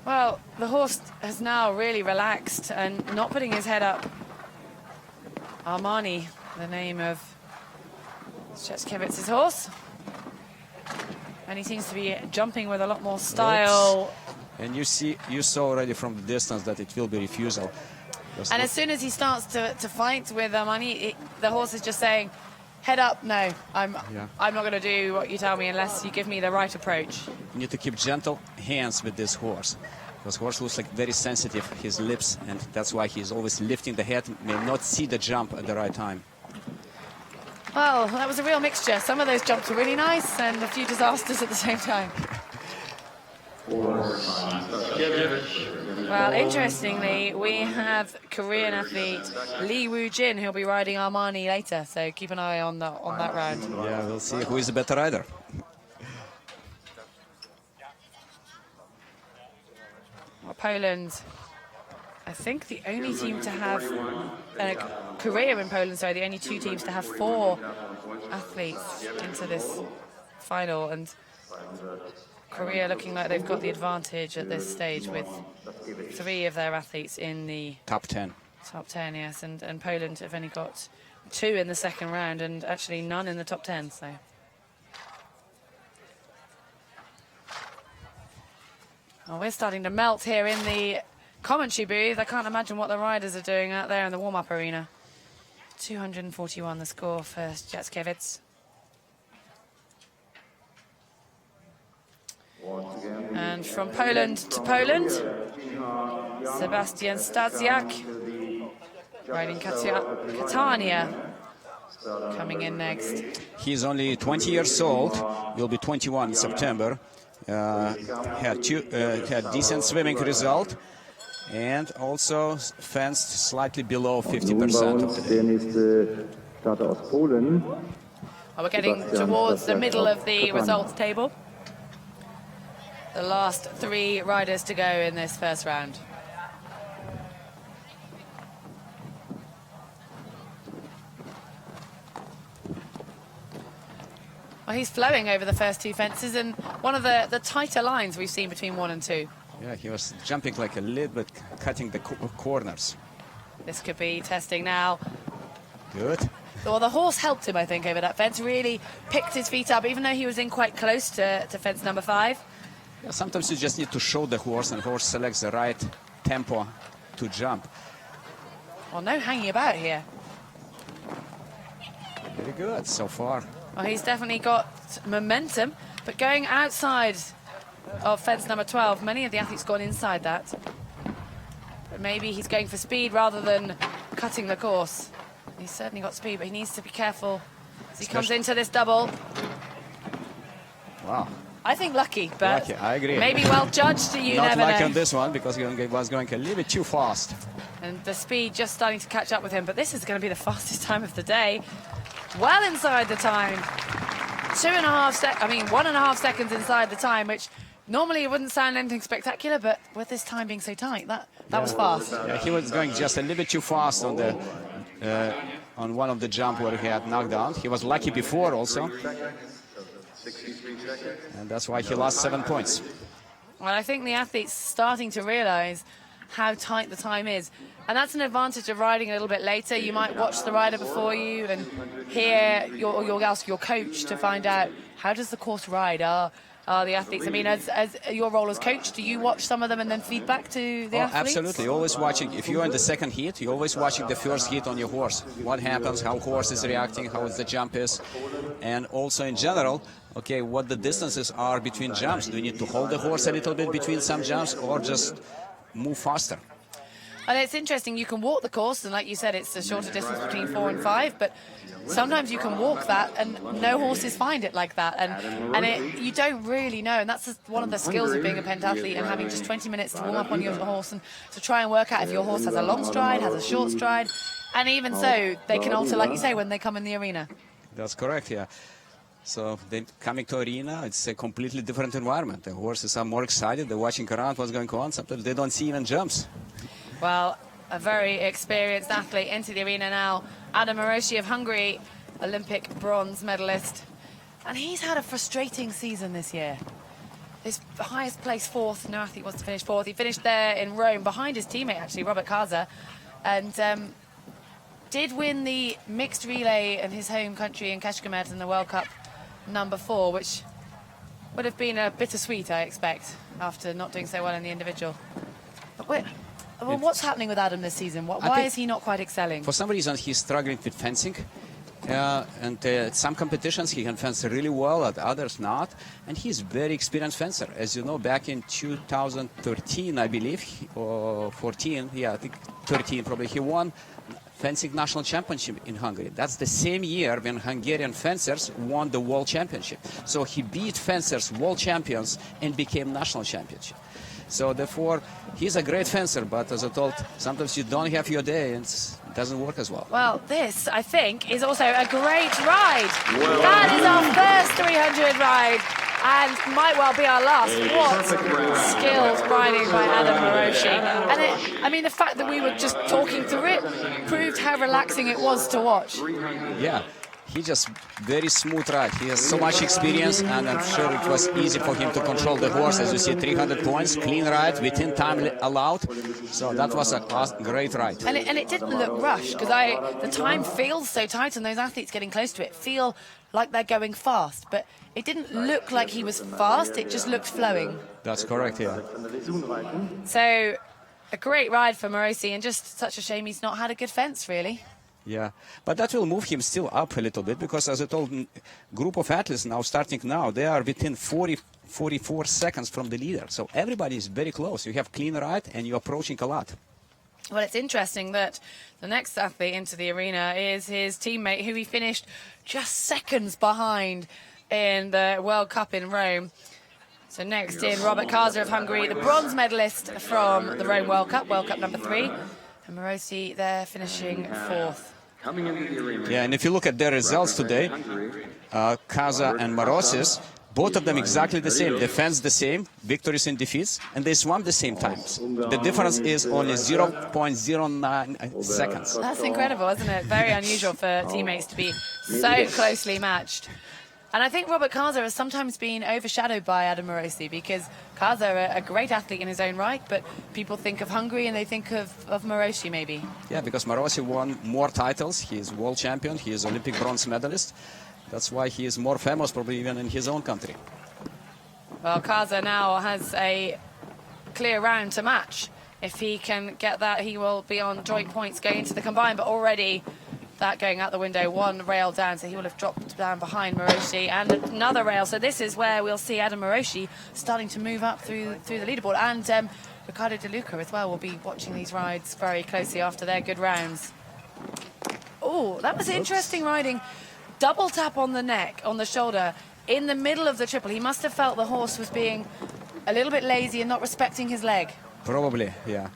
Well, the horse has now really relaxed and not putting his head up. Armani, the name of Stackiewicz' horse. And he seems to be jumping with a lot more style. And you saw already from the distance that it will be refusal. Just And look- as soon as he starts to fight with Armani, the horse is just saying, head up, no, I'm not going to do what you tell me unless you give me the right approach. you need to keep gentle hands with this horse. Because horse looks like very sensitive, his lips, and that's why he's always lifting the head, may not see the jump at the right time. Well, that was a real mixture. Some of those jumps were really nice and a few disasters at the same time. Well, interestingly, we have Korean athlete Lee Woo-jin who'll be riding Armani later, so keep an eye on that round. Yeah, we'll see who is the better rider. Well, Poland, I think the only team to have, Korea and Poland, sorry, the only 2 teams to have 4 athletes into this final, and Korea looking like they've got the advantage at this stage with 3 of their athletes in the Top 10. top 10, yes, and Poland have only got 2 in the second round and actually none in the top 10, so. Well, we're starting to melt here in the commentary booth. I can't imagine what the riders are doing out there in the warm-up arena. 241 the score for Stackiewicz. And from Poland to Poland, Sebastian Stasiak riding Catania coming in next. He's only 20 years old, will be 21 in September. Had decent swimming result, and also fenced slightly below 50% of the day. Der nächste Starter aus Polen. We're getting towards the middle of the results table. The last 3 riders to go in this first round. Well, he's flowing over the first 2 fences, and one of the tighter lines we've seen between 1 and 2. Yeah, he was jumping like a little bit, cutting the corners. This could be testing now. Good. well, the horse helped him, I think, over that fence. Really picked his feet up, even though he was in quite close to fence number 5. Yeah, sometimes you just need to show the horse, and the horse selects the right tempo to jump. Well, no hanging about here. Very good so far. Well, he's definitely got momentum, but going outside of fence number 12, many of the athletes gone inside that. But maybe he's going for speed rather than cutting the course. He's certainly got speed, but he needs to be careful as he comes into this double. Wow. I think lucky, but Lucky, I agree. maybe well judged. You Not never lucky know. on this one because he was going a little bit too fast. And the speed just starting to catch up with him. But this is going to be the fastest time of the day. Well inside the time. 1.5 seconds inside the time, which normally it wouldn't sound anything spectacular, but with this time being so tight, that was fast. Yeah, he was going just a little bit too fast on the on one of the jump where he had knocked down. He was lucky before also. And that's why he lost 7 points. Well, I think the athlete's starting to realise how tight the time is. And that's an advantage of riding a little bit later. You might watch the rider before you and hear you'll ask your coach to find out how does the course ride. Are the athletes, I mean, as your role as coach, do you watch some of them and then feed back to the athletes? Absolutely, always watching. If you're in the second heat, you're always watching the first heat on your horse. What happens, how horse is reacting, how the jump is. And also in general, okay, what the distances are between jumps. Do you need to hold the horse a little bit between some jumps or just move faster? And it's interesting, you can walk the course, and like you said, it's a shorter distance between 4 and 5, but sometimes you can walk that, and no horses find it like that, and you don't really know, and that's one of the skills of being a pentathlete and having just 20 minutes to warm up on your horse and to try and work out if your horse has a long stride, has a short stride, and even so, they can alter, like you say, when they come in the arena. That's correct, yeah. So then coming to arena, it's a completely different environment. The horses are more excited, they're watching around what's going on, sometimes they don't see even jumps. Well, a very experienced athlete into the arena now. Adam Marosi of Hungary, Olympic bronze medalist. And he's had a frustrating season this year. His highest place 4th, no athlete wants to finish 4th. He finished there in Rome behind his teammate, actually, Robert Kaza. And did win the mixed relay in his home country in Kecskemét in the World Cup number 4, which would have been a bittersweet, I expect, after not doing so well in the individual. But what's happening with Adam this season? Why is he not quite excelling? For some reason, he's struggling with fencing. And at some competitions, he can fence really well, at others not. And he's a very experienced fencer. As you know, back in 2013, I believe, or 14, yeah, I think 13 probably, he won fencing national championship in Hungary. That's the same year when Hungarian fencers won the world championship. So he beat fencers, world champions, and became national championship. So therefore, he's a great fencer, but as I told, sometimes you don't have your day and it doesn't work as well. Well, this, I think, is also a great ride. That is our first 300 ride and might well be our last. What skilled riding by Adam Marosi. And I mean, the fact that we were just talking through it proved how relaxing it was to watch. Yeah. He just very smooth ride. He has so much experience, and I'm sure it was easy for him to control the horse. As you see, 300 points, clean ride, within time allowed. So that was a great ride. And it didn't look rushed, because the time feels so tight, and those athletes getting close to it feel like they're going fast. But it didn't look like he was fast, it just looked flowing. That's correct, yeah. So a great ride for Marosi, and just such a shame he's not had a good fence, really. Yeah, but that will move him still up a little bit because, as I told, group of athletes now, starting now, they are within 44 seconds from the leader. So everybody is very close. You have clean ride and you're approaching a lot. Well, it's interesting that the next athlete into the arena is his teammate, who he finished just seconds behind in the World Cup in Rome. So next in Robert Kaza of Hungary, the bronze medalist from the Rome World Cup number 3. And Marosi there finishing 4th. Yeah, and if you look at their results today, Kaza and Marosis, both of them exactly the same. They fenced the same, victories and defeats, and they swam the same times. The difference is only 0.09 seconds. That's incredible, isn't it? Very unusual for teammates to be so closely matched. And I think Robert Kaza has sometimes been overshadowed by Adam Morosi, because Kaza, a great athlete in his own right, but people think of Hungary and they think of Morosi maybe. Yeah, because Morosi won more titles. He is world champion. He is Olympic bronze medalist. That's why he is more famous probably even in his own country. Well, Kaza now has a clear round to match. If he can get that, he will be on joint points going into the combined, but already that going out the window, one rail down, so he will have dropped down behind Morosi, and another rail. So this is where we'll see Adam Morosi starting to move up through the leaderboard, and Ricardo De Luca as well will be watching these rides very closely after their good rounds. Oh, that was interesting riding. Double tap on the neck, on the shoulder, in the middle of the triple. He must have felt the horse was being a little bit lazy and not respecting his leg. Probably, yeah.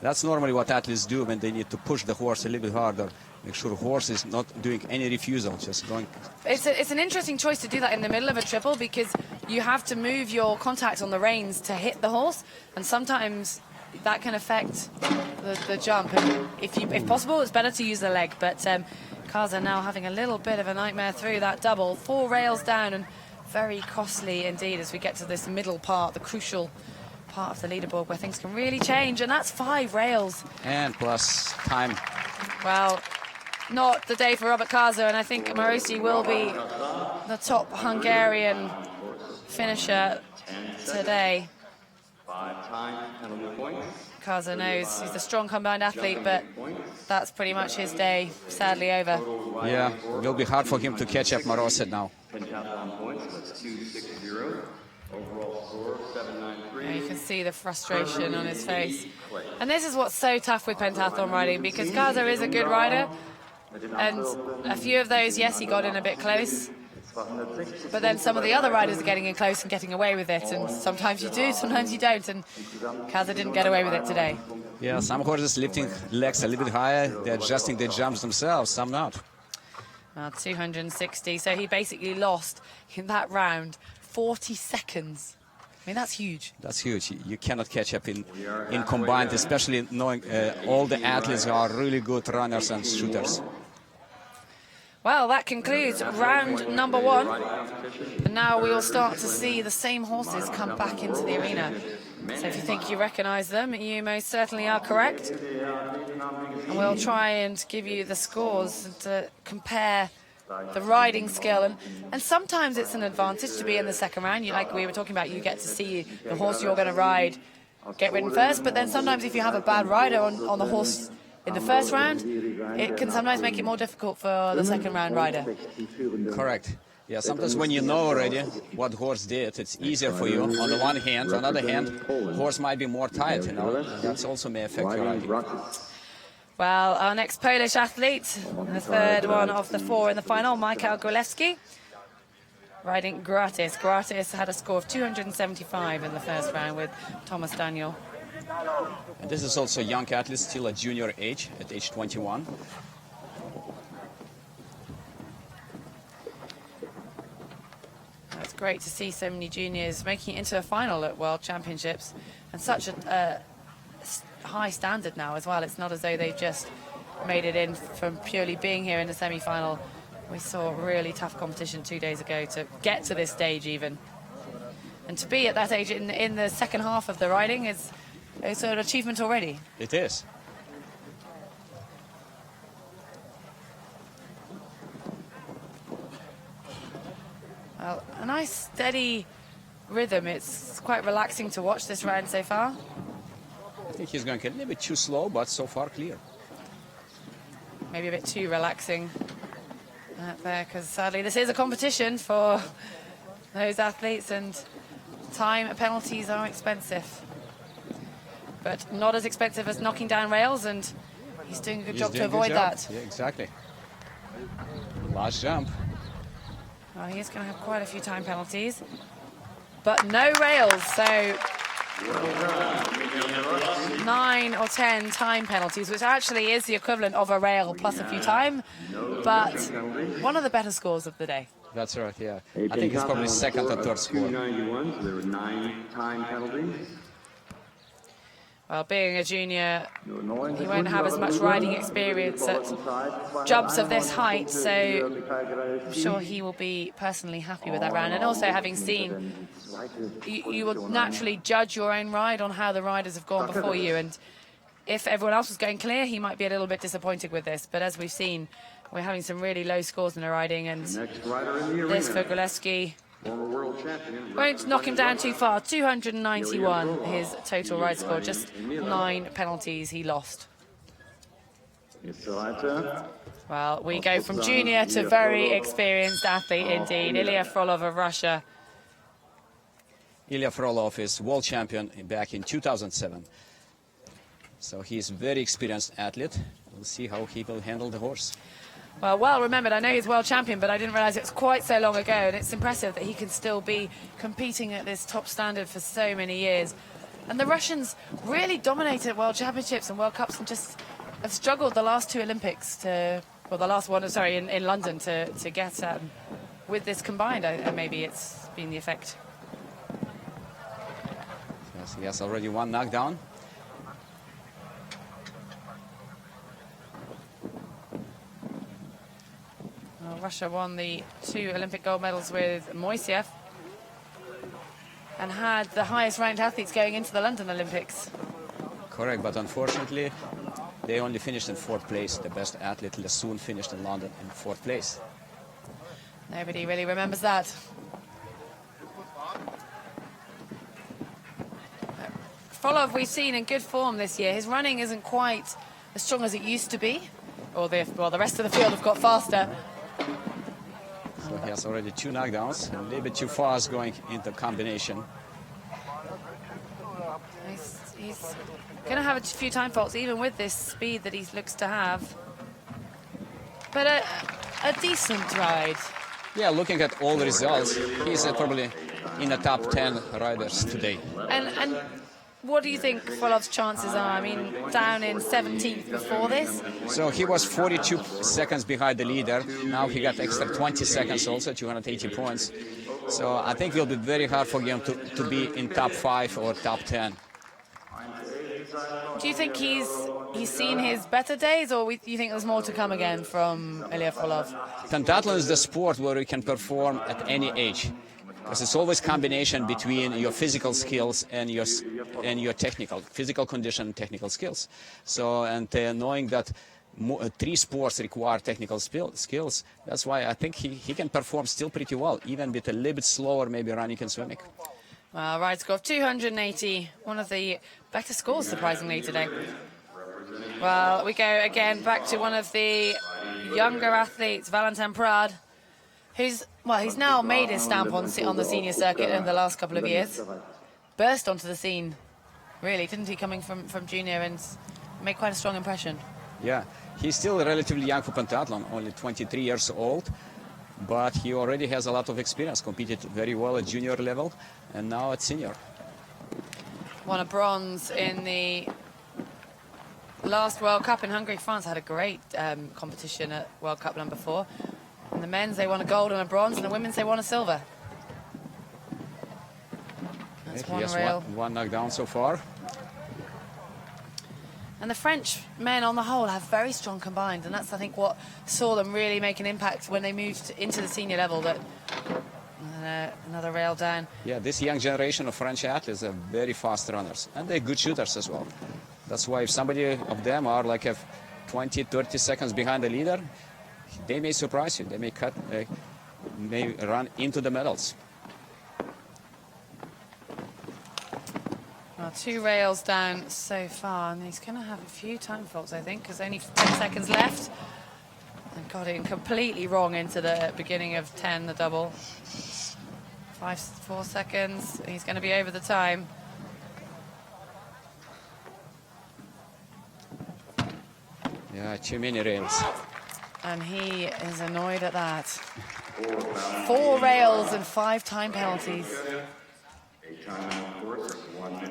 That's normally what athletes do when they need to push the horse a little bit harder. Make sure the horse is not doing any refusal, just going. It's an interesting choice to do that in the middle of a triple, because you have to move your contact on the reins to hit the horse, and sometimes that can affect the jump. And if possible, it's better to use the leg. But Kaza now having a little bit of a nightmare through that double. 4 rails down, and very costly indeed as we get to this middle part, the crucial part of the leaderboard where things can really change. And that's 5 rails. And plus time. Well, not the day for Robert Kaza, and I think Morosi will be the top Hungarian finisher today. 5 time penalty points. Kaza knows he's a strong combined athlete, but that's pretty much his day, sadly over. Yeah, it will be hard for him to catch up Morosi now. Pentathlon points, that's 260. Overall score, 793. And you can see the frustration on his face. And this is what's so tough with pentathlon riding, because Kaza is a good rider, and a few of those, yes, he got in a bit close, but then some of the other riders are getting in close and getting away with it, and sometimes you do, sometimes you don't, and Kaza didn't get away with it today. Yeah, some horses lifting legs a little bit higher, they're adjusting their jumps themselves, some not. 260, so he basically lost in that round 40 seconds. I mean, that's huge. That's huge. You cannot catch up in combined, especially knowing all the athletes are really good runners and shooters. Well, that concludes round number 1. And now we will start to see the same horses come back into the arena. So if you think you recognize them, you most certainly are correct. And we'll try and give you the scores to compare the riding skill. And sometimes it's an advantage to be in the second round. Like we were talking about, you get to see the horse you're going to ride get ridden first. But then sometimes if you have a bad rider on the horse in the first round, it can sometimes make it more difficult for the second round rider. Correct. Yeah, sometimes when you know already what horse did, it's easier for you. On the one hand, on the other hand, horse might be more tight, you know. That's also may affect your riding. Well, our next Polish athlete, the third one of the 4 in the final, Michał Golewski, riding Gratis. Gratis had a score of 275 in the first round with Thomas Daniel. And this is also a young athlete, still at junior age, at age 21. It's great to see so many juniors making it into a final at World Championships, and such a high standard now as well. It's not as though they've just made it in from purely being here in the semi-final. We saw really tough competition 2 days ago to get to this stage even. And to be at that age in the second half of the riding is an achievement already. It is. Well, a nice steady rhythm. It's quite relaxing to watch this round so far. I think he's going a little bit too slow, but so far clear. Maybe a bit too relaxing out there, because sadly this is a competition for those athletes, and time penalties are expensive. But not as expensive as knocking down rails, and he's doing a good job to avoid that. Yeah, exactly. Last jump. Well, he is going to have quite a few time penalties, but no rails, so 9 or 10 time penalties, which actually is the equivalent of a rail plus a few time, but one of the better scores of the day. That's right, yeah. I think it's probably second or third score. 291, so there were 9 time penalties. Well, being a junior, Nur 9 he won't have as much riding experience at jumps of this height, so I'm sure he will be personally happy with that round. And also, having seen, you will naturally judge your own ride on how the riders have gone before you, and if everyone else was going clear, he might be a little bit disappointed with this. But as we've seen, we're having some really low scores in the riding, and this for Gillespie won't knock him down too far. 291, his total ride score, just 9 penalties he lost. Well, we go from junior to very experienced athlete indeed. Ilya Frolov of Russia. Ilya Frolov is world champion back in 2007. So he's a very experienced athlete. We'll see how he will handle the horse. Well remembered. I know he's world champion, but I didn't realize it was quite so long ago, and it's impressive that he can still be competing at this top standard for so many years. And the Russians really dominated world championships and world cups and just have struggled the last 2 Olympics to, well, the last one, sorry, in London to get with this combined. Maybe it's been the effect. Yes, he has already 1 knockdown. Russia won the 2 Olympic gold medals with Moiseev and had the highest ranked athletes going into the London Olympics. Correct, but unfortunately, they only finished in 4th place. The best athlete, Lassoon, finished in London in 4th place. Nobody really remembers that. Frolov we've seen in good form this year. His running isn't quite as strong as it used to be, or the rest of the field have got faster. So he has already 2 knockdowns, a little bit too fast going into combination. He's going to have a few time faults, even with this speed that he looks to have. But a decent ride. Yeah, looking at all the results, he's probably in the top 10 riders today. And what do you think Frolov's chances are? I mean, down in 17th before this. So he was 42 seconds behind the leader. Now he got extra 20 seconds also, 280 points. So I think it will be very hard for him to be in top 5 or top 10. Do you think he's seen his better days, or do you think there's more to come again from Ilya Frolov? Pentathlon is the sport where you can perform at any age. Because it's always combination between your physical skills and your technical, physical condition and technical skills. So, and knowing that 3 sports require technical skills, that's why I think he can perform still pretty well, even with a little bit slower, maybe running and swimming. Well, ride score of 280, one of the better scores, surprisingly, today. Well, we go again back to one of the younger athletes, Valentin Prad, who's, well, he's now made his stamp on the senior circuit in the last couple of years. Burst onto the scene, really, didn't he, coming from junior, and made quite a strong impression. Yeah, he's still relatively young for pentathlon, only 23 years old, but he already has a lot of experience, competed very well at junior level, and now at senior. Won a bronze in the last World Cup in Hungary. France had a great competition at World Cup number 4. And the men's, they won a gold and a bronze, and the women's, they won a silver. That's He has one knockdown so far. And the French men on the whole have very strong combined, and that's, I think, what saw them really make an impact when they moved into the senior level. That another rail down. Yeah, this young generation of French athletes are very fast runners, and they're good shooters as well. That's why if somebody of them are like 20, 30 seconds behind the leader, they may surprise you. They may may run into the medals. Well, 2 rails down so far, and he's going to have a few time faults, I think, because only 10 seconds left. And got it completely wrong into the beginning of 10, the double. 4 seconds. He's going to be over the time. Yeah, too many rails. And he is annoyed at that. 4 rails and 5 time penalties.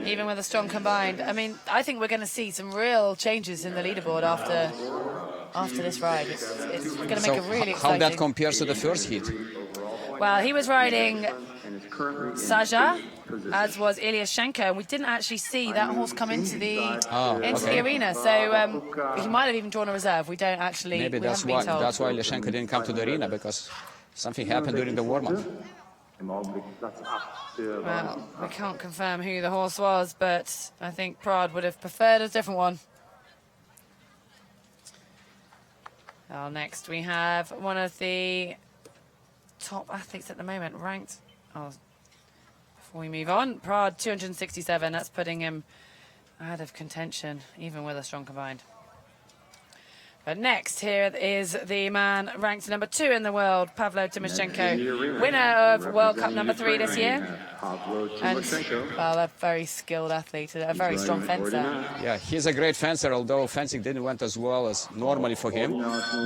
Even with a strong combined. I mean, I think we're going to see some real changes in the leaderboard after this ride. It's going to make it really exciting. How that compares to the first heat? Well, he was riding Saja, position. as was Ilyashenko. We didn't actually see that horse come into the okay. arena, so he might have even drawn a reserve. We don't actually. Maybe we that's haven't been why told. Ilyashenko didn't come to the arena, because something happened during the warm-up. Im Augenblick Platz 8 für Well, we can't confirm who the horse was, but I think Prad would have preferred a different one. Well, next we have one of the top athletes at the moment, ranked. Oh, before we move on, Prad 267. That's putting him out of contention, even with a strong combined. But next here is the man ranked number 2 in the world, Pavlo Tymoshenko, winner of World Cup number 3 this year. And, well, a very skilled athlete, a very strong fencer. Yeah, he's a great fencer, although fencing didn't went as well as normally for him.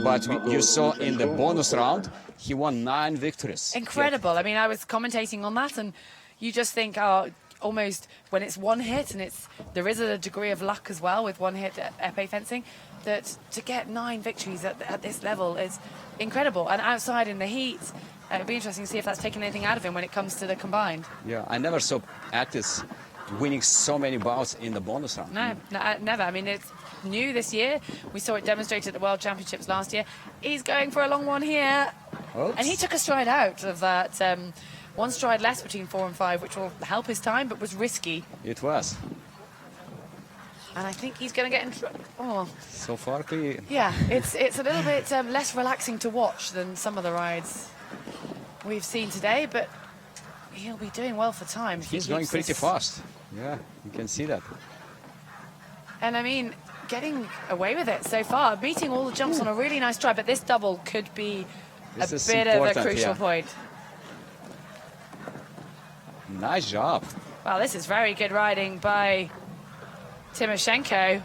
But you saw in the bonus round, he won 9 victories. Incredible. I mean, I was commentating on that, and you just think, oh, almost when it's one hit, and there is a degree of luck as well with one hit at épée fencing, that to get 9 victories at this level is incredible. And outside in the heat, it'd be interesting to see if that's taken anything out of him when it comes to the combined. Yeah, I never saw Actis winning so many bouts in the bonus round. No, never. I mean, it's new this year. We saw it demonstrated at the World Championships last year. He's going for a long one here. Oops. And he took a stride out of that. One stride less between 4 and 5, which will help his time, but was risky. It was. And I think he's going to get in trouble. Oh. So far, clean. Yeah, it's a little bit less relaxing to watch than some of the rides we've seen today, but he'll be doing well for time. If He's he going keeps pretty this. fast. Yeah, you can see that. And I mean, getting away with it so far, beating all the jumps on a really nice stride, but this double could be This a is bit of a important, crucial yeah. point. Nice job. Well, this is very good riding by Tymoshenko.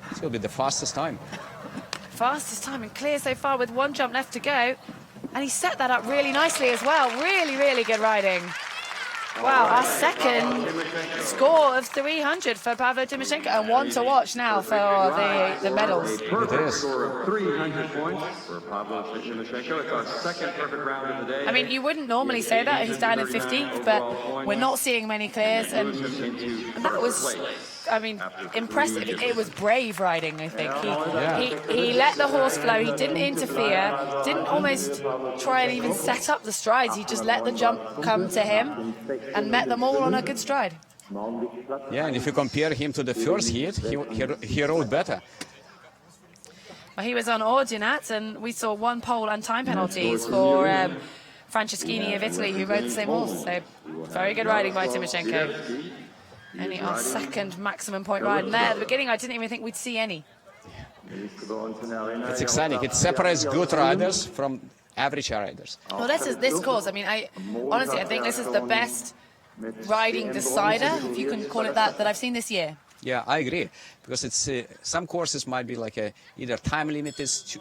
This will be the fastest time. Fastest time and clear so far with 1 jump left to go. And he set that up really nicely as well. Really, really good riding. Wow, our second score of 300 for Pavlo Tymoshenko, and 1 to watch now for the medals. It is. Score of 300 points for Pavlo Tymoshenko. It's our second perfect round of the day. I mean, you wouldn't normally say that. He's down in 15th, but we're not seeing many clears, and that was, I mean, impressive. It was brave riding, I think. He let the horse flow. He didn't interfere, didn't almost try and even set up the strides. He just let the jump come to him and met them all on a good stride. Yeah, and if you compare him to the first heat, he rode better. Well, he was on Ordinat, and we saw 1 pole and time penalties for Franceschini of Italy, who rode the same horse. So very good riding by Tymoshenko. Only our second maximum point ride. And there at the beginning, I didn't even think we'd see any. It's exciting. It separates good riders from average riders. Well, this course, I mean, honestly, I think this is the best riding decider, if you can call it that I've seen this year. Yeah, I agree, because it's some courses might be like either time limit is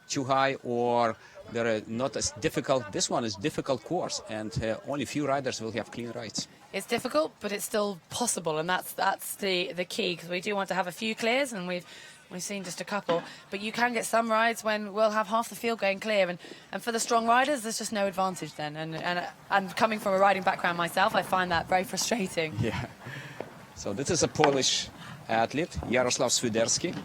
too high, or they're not as difficult. This one is difficult course, and only few riders will have clean rides. It's difficult, but it's still possible, and that's the key, because we do want to have a few clears, and we've seen just a couple, but you can get some rides when we'll have half the field going clear, and for the strong riders, there's just no advantage then. And coming from a riding background myself, I find that very frustrating. Yeah. So this is a Polish athlete, Jarosław Swiderski.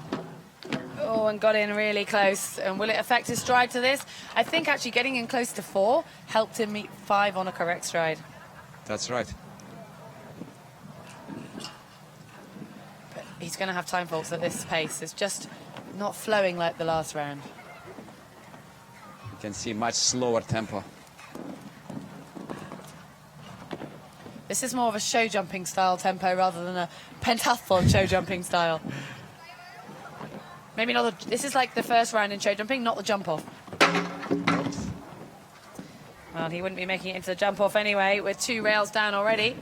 Oh, and got in really close. And will it affect his stride to this? I think actually getting in close to 4 helped him meet 5 on a correct stride. That's right. But he's going to have time faults at this pace. It's just not flowing like the last round. You can see much slower tempo. This is more of a show jumping style tempo rather than a pentathlon show jumping style. Maybe not. This is like the first round in show jumping, not the jump off. Well, he wouldn't be making it into the jump off anyway, with 2 rails down already.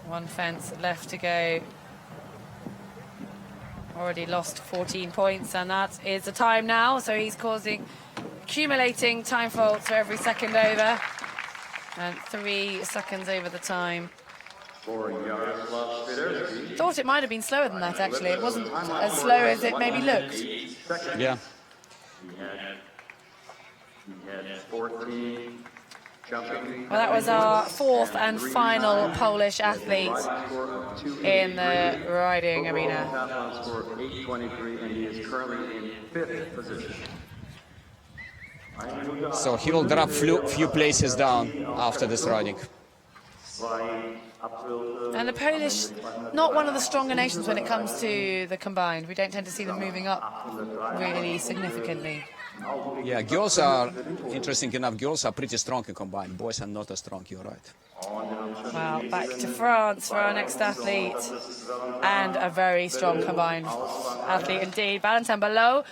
1 fence left to go. Already lost 14 points, and that is the time now. So he's accumulating time faults for every second over, and 3 seconds over the time. Thought it might have been slower than that, actually. It wasn't as slow as it maybe looked. Yeah. He had 14 jumping. Well, that was our fourth and final Polish athlete in the riding arena. Pentathlon score of 8:23, and he is currently in 5th position. So he will drop few places down after this riding. And the Polish, not one of the stronger nations when it comes to the combined. We don't tend to see them moving up really significantly. Yeah, girls are, interesting enough, girls are pretty strong in combined. Boys are not as strong, you're right. Well, back to France for our next athlete. And a very strong combined athlete indeed. Valentin Below,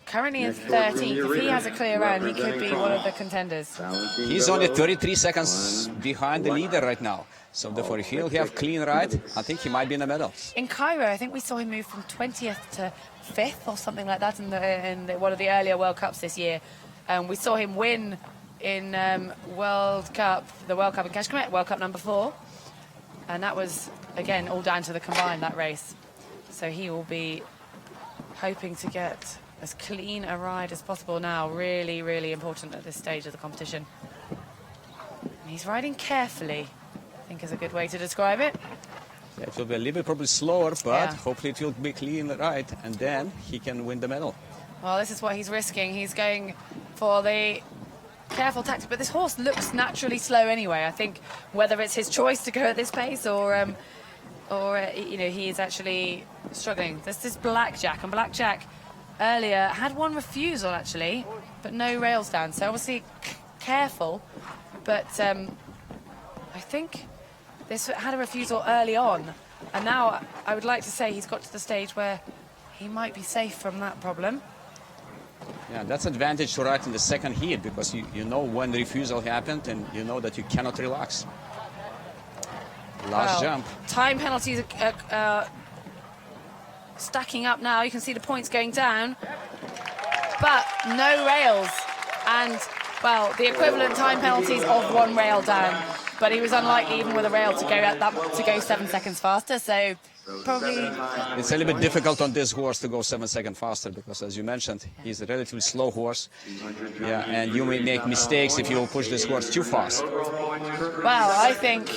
currently in 13th. If he has a clear round, he could be one of the contenders. He's only 33 seconds behind the leader right now. So therefore, if he'll have clean ride, I think he might be in the medals. In Cairo, I think we saw him move from 20th to 5th or something like that in one of the earlier World Cups this year. We saw him win in the World Cup in Kashmir, World Cup number 4. And that was, again, all down to the combined, that race. So he will be hoping to get as clean a ride as possible now. Really, really important at this stage of the competition. And he's riding carefully, I think is a good way to describe it. Yeah, it will be a little bit probably slower, but hopefully it will be clean ride, and then he can win the medal. Well, this is what he's risking. He's going for the careful tactic, but this horse looks naturally slow anyway. I think whether it's his choice to go at this pace or you know, he is actually struggling. This is Blackjack, and Blackjack earlier had one refusal actually, but no rails down. So obviously careful, but I think this had a refusal early on, and now I would like to say he's got to the stage where he might be safe from that problem. Yeah, that's advantage to ride in the second heat, because you know when the refusal happened and you know that you cannot relax. Last jump. Time penalties are stacking up now. You can see the points going down, but no rails, and well, the equivalent time penalties of one rail down. But he was unlikely, even with a rail, to go 7 seconds faster. So probably it's a little bit difficult on this horse to go 7 seconds faster, because, as you mentioned, he's a relatively slow horse. Yeah, and you may make mistakes if you push this horse too fast. Well, I think,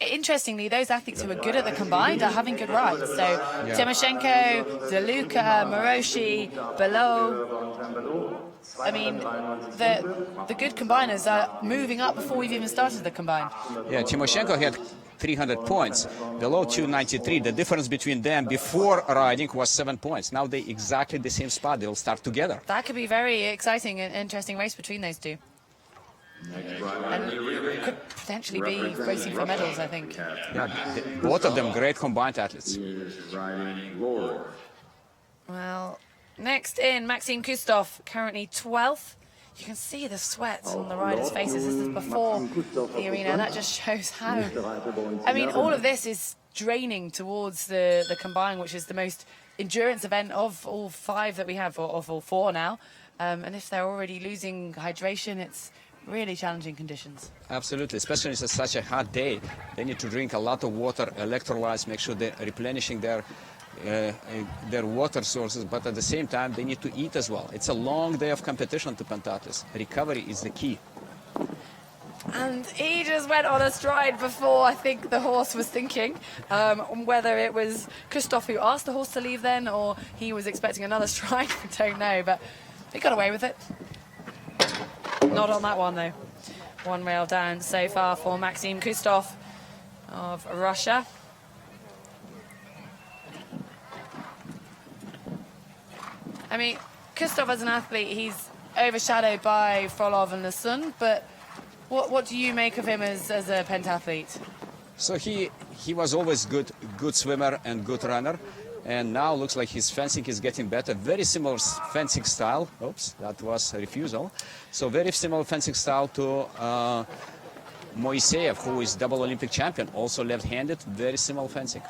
interestingly, those athletes who are good at the combined are having good rides. So Tymoshenko, DeLuca, Moroshi, Below. I mean, the good combiners are moving up before we've even started the combine. Yeah, Tymoshenko had 300 points, below 293. The difference between them before riding was 7 points. Now they exactly the same spot. They'll start together. That could be very exciting and interesting race between those two. And could potentially be racing for medals, I think. Yeah, both of them great combined athletes. Well, next in, Maxime Kustov, currently 12th. You can see the sweat on the riders' faces. This is before the arena, and that just shows how... I mean, all of this is draining towards the combine, which is the most endurance event of all 5 that we have, or of all 4 now. And if they're already losing hydration, it's really challenging conditions. Absolutely, especially if it's such a hot day. They need to drink a lot of water, electrolytes, make sure they're replenishing their water sources, but at the same time they need to eat as well. It's a long day of competition to pentathletes. Recovery is the key. And he just went on a stride before I think the horse was thinking, whether it was Kustov who asked the horse to leave then, or he was expecting another stride. I don't know, but he got away with it. Not on that one though. One rail down so far for Maxime Kustov of Russia. I mean, Kustov as an athlete, he's overshadowed by Frolov and Lasun, but what do you make of him as a pentathlete? So he was always good swimmer and good runner, and now looks like his fencing is getting better. Very similar fencing style. Oops, that was a refusal. So very similar fencing style to Moiseyev, who is double Olympic champion, also left-handed. Very similar fencing.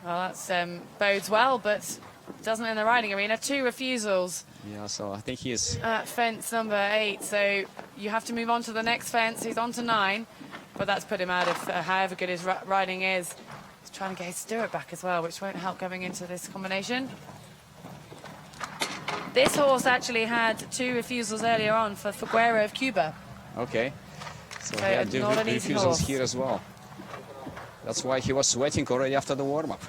Well, that bodes well, but doesn't in the riding arena. 2 refusals. Yeah, so I think he is at fence number 8. So you have to move on to the next fence. He's on to 9, but that's put him out of however good his riding is. He's trying to get his stirrup back as well, which won't help going into this combination. This horse actually had 2 refusals earlier on for Figueroa of Cuba. Okay. So So he had not an easy refusals horse. here as well. That's why he was sweating already after the warm-up.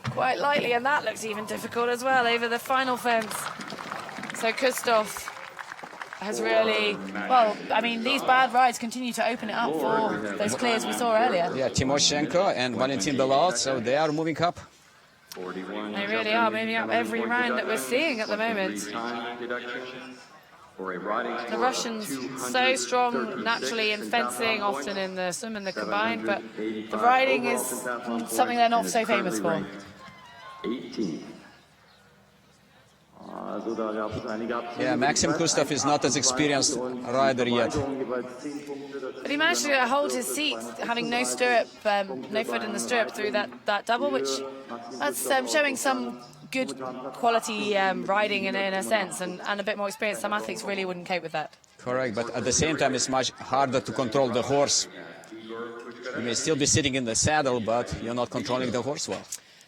Quite lightly, and that looks even difficult as well over the final fence. So Kustov has really, well, I mean, these bad rides continue to open it up for those clears we saw earlier. Yeah, Timoshenko and Valentin Belaut, so they are moving up. They really are moving up every round that we're seeing at the moment. The Russians so strong naturally in fencing, often in the swim and the combined, but the riding is something they're not so famous for. 18. Yeah, Maxim Kustov is not as experienced rider yet. But he managed to hold his seat, having no stirrup, no foot in the stirrup through that double, which that's showing some good quality riding in a sense, and a bit more experience. Some athletes really wouldn't cope with that. Correct, but at the same time it's much harder to control the horse. You may still be sitting in the saddle, but you're not controlling the horse well.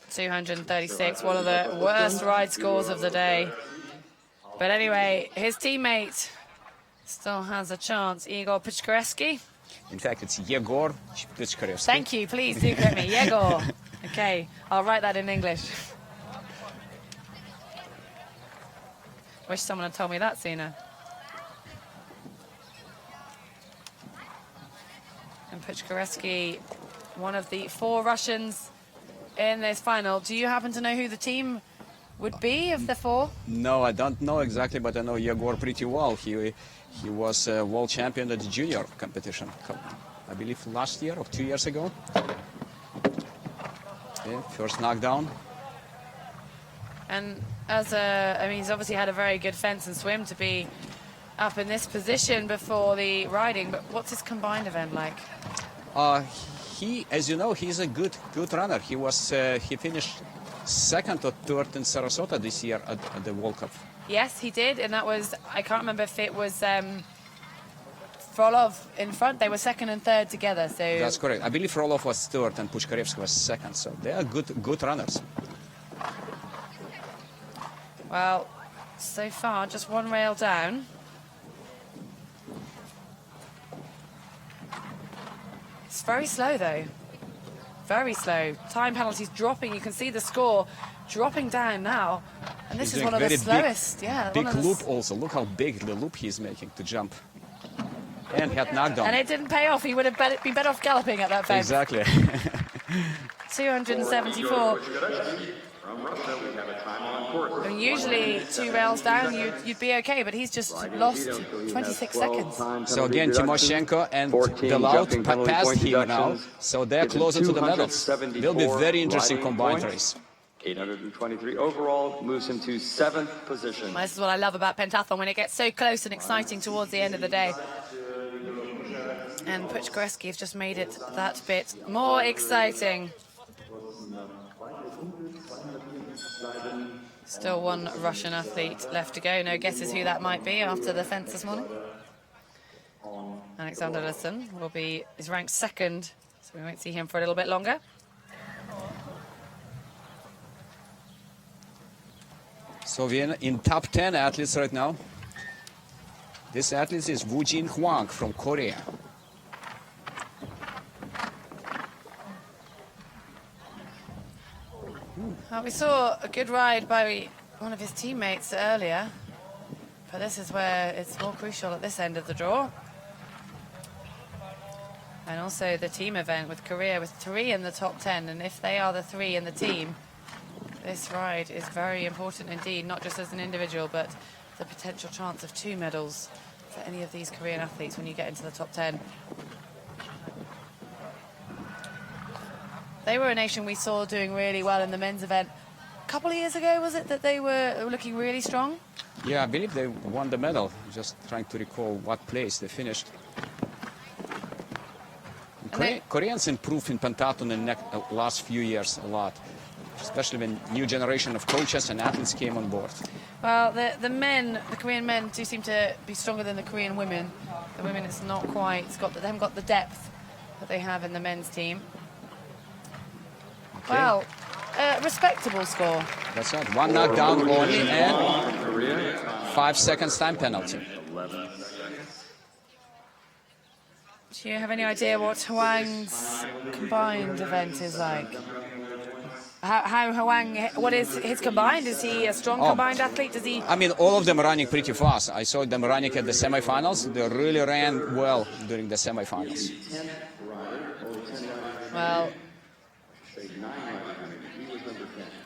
236, one of the worst ride scores of the day. But anyway, his teammate still has a chance, Igor Pichkareski. In fact, it's Yegor Pichkareski. Thank you, please do correct me, Yegor. Okay, I'll write that in English. Wish someone had told me that sooner. And Pichkareski, one of the 4 Russians in this final. Do you happen to know who the team would be of the 4? No, I don't know exactly, but I know Yegor pretty well. He was a world champion at the junior competition, I believe last year or 2 years ago. Yeah, first knockdown. And I mean, he's obviously had a very good fence and swim to be up in this position before the riding, but what's his combined event like? He, as you know, he's a good runner. He finished 2nd or 3rd in Sarasota this year at the World Cup. Yes, he did, and that was, I can't remember if it was Frolov in front. They were 2nd and 3rd together. So that's correct. I believe Frolov was 3rd and Pushkarevsky was 2nd. So they are good runners. Well, so far just one rail down. It's very slow though. Very slow. Time penalties dropping. You can see the score dropping down now. And this is one of the slowest. Big loop also. Look how big the loop he's making to jump. And he had knockdown. And it didn't pay off. He would have been better off galloping at that fence. Exactly. 274. And usually 2 rails down, you'd be okay, but he's just lost 26 seconds. So again, Timoshenko and Belaut passed him now, so they're closer to the medals. Will be very interesting combined race. 823 overall moves him to 7th position. Well, this is what I love about pentathlon, when it gets so close and exciting towards the end of the day. And Puchkareski has just made it that bit more exciting. Still one Russian athlete left to go. No guesses who that might be after the fence this morning. Alexander Lisson is ranked 2nd, so we won't see him for a little bit longer. So we're in top 10 athletes right now. This athlete is Woojin Hwang from Korea. We saw a good ride by one of his teammates earlier, but this is where it's more crucial at this end of the draw. And also the team event with Korea with 3 in the top 10, and if they are the 3 in the team, this ride is very important indeed, not just as an individual, but the potential chance of 2 medals for any of these Korean athletes when you get into the top 10. They were a nation we saw doing really well in the men's event. A couple of years ago, was it, that they were looking really strong? Yeah, I believe they won the medal. Just trying to recall what place they finished. Koreans improved in pentathlon in the last few years a lot, especially when new generation of coaches and athletes came on board. Well, the Korean men do seem to be stronger than the Korean women. The women, it's not quite, they haven't got the depth that they have in the men's team. Okay. Well, respectable score. That's right. 1 knockdown only, and 5 seconds time penalty. 11 seconds. Do you have any idea what Huang's combined event is like? How Huang, what is his combined? Is he a strong combined athlete? Does he? I mean, all of them running pretty fast. I saw them running at the semifinals. They really ran well during the semifinals. Well,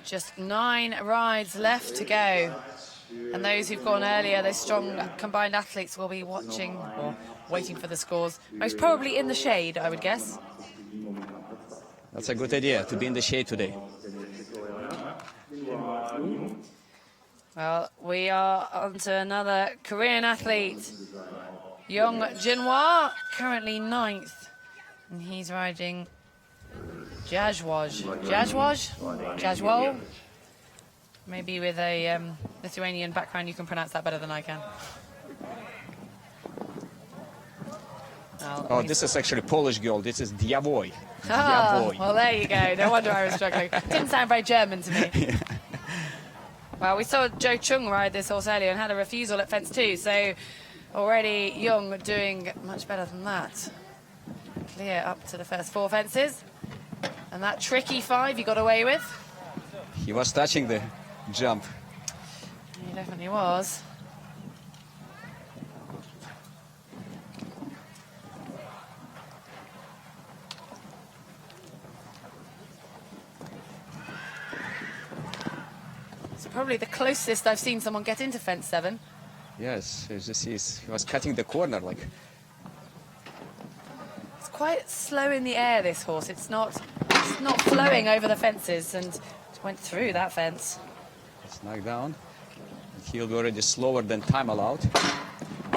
just 9 rides left to go. And those who've gone earlier, those strong combined athletes, will be watching or waiting for the scores. Most probably in the shade, I would guess. That's a good idea, to be in the shade today. Well, we are on to another Korean athlete. Young Jinhwa, currently 9th. And he's riding Jazwoj? Maybe with a Lithuanian background, you can pronounce that better than I can. Oh, this is actually Polish girl. This is Diavoy. Ah, well, there you go. No wonder I was struggling. Didn't sound very German to me. Yeah. Well, we saw Jo Chung ride this horse earlier and had a refusal at fence 2, so already Young doing much better than that. Clear up to the first 4 fences. And that tricky 5 he got away with. He was touching the jump. He definitely was. It's probably the closest I've seen someone get into fence 7. Yes, he was cutting the corner like. It's quite slow in the air, this horse. It's not flowing over the fences, and it went through that fence. It's knocked down. He'll already slower than time allowed.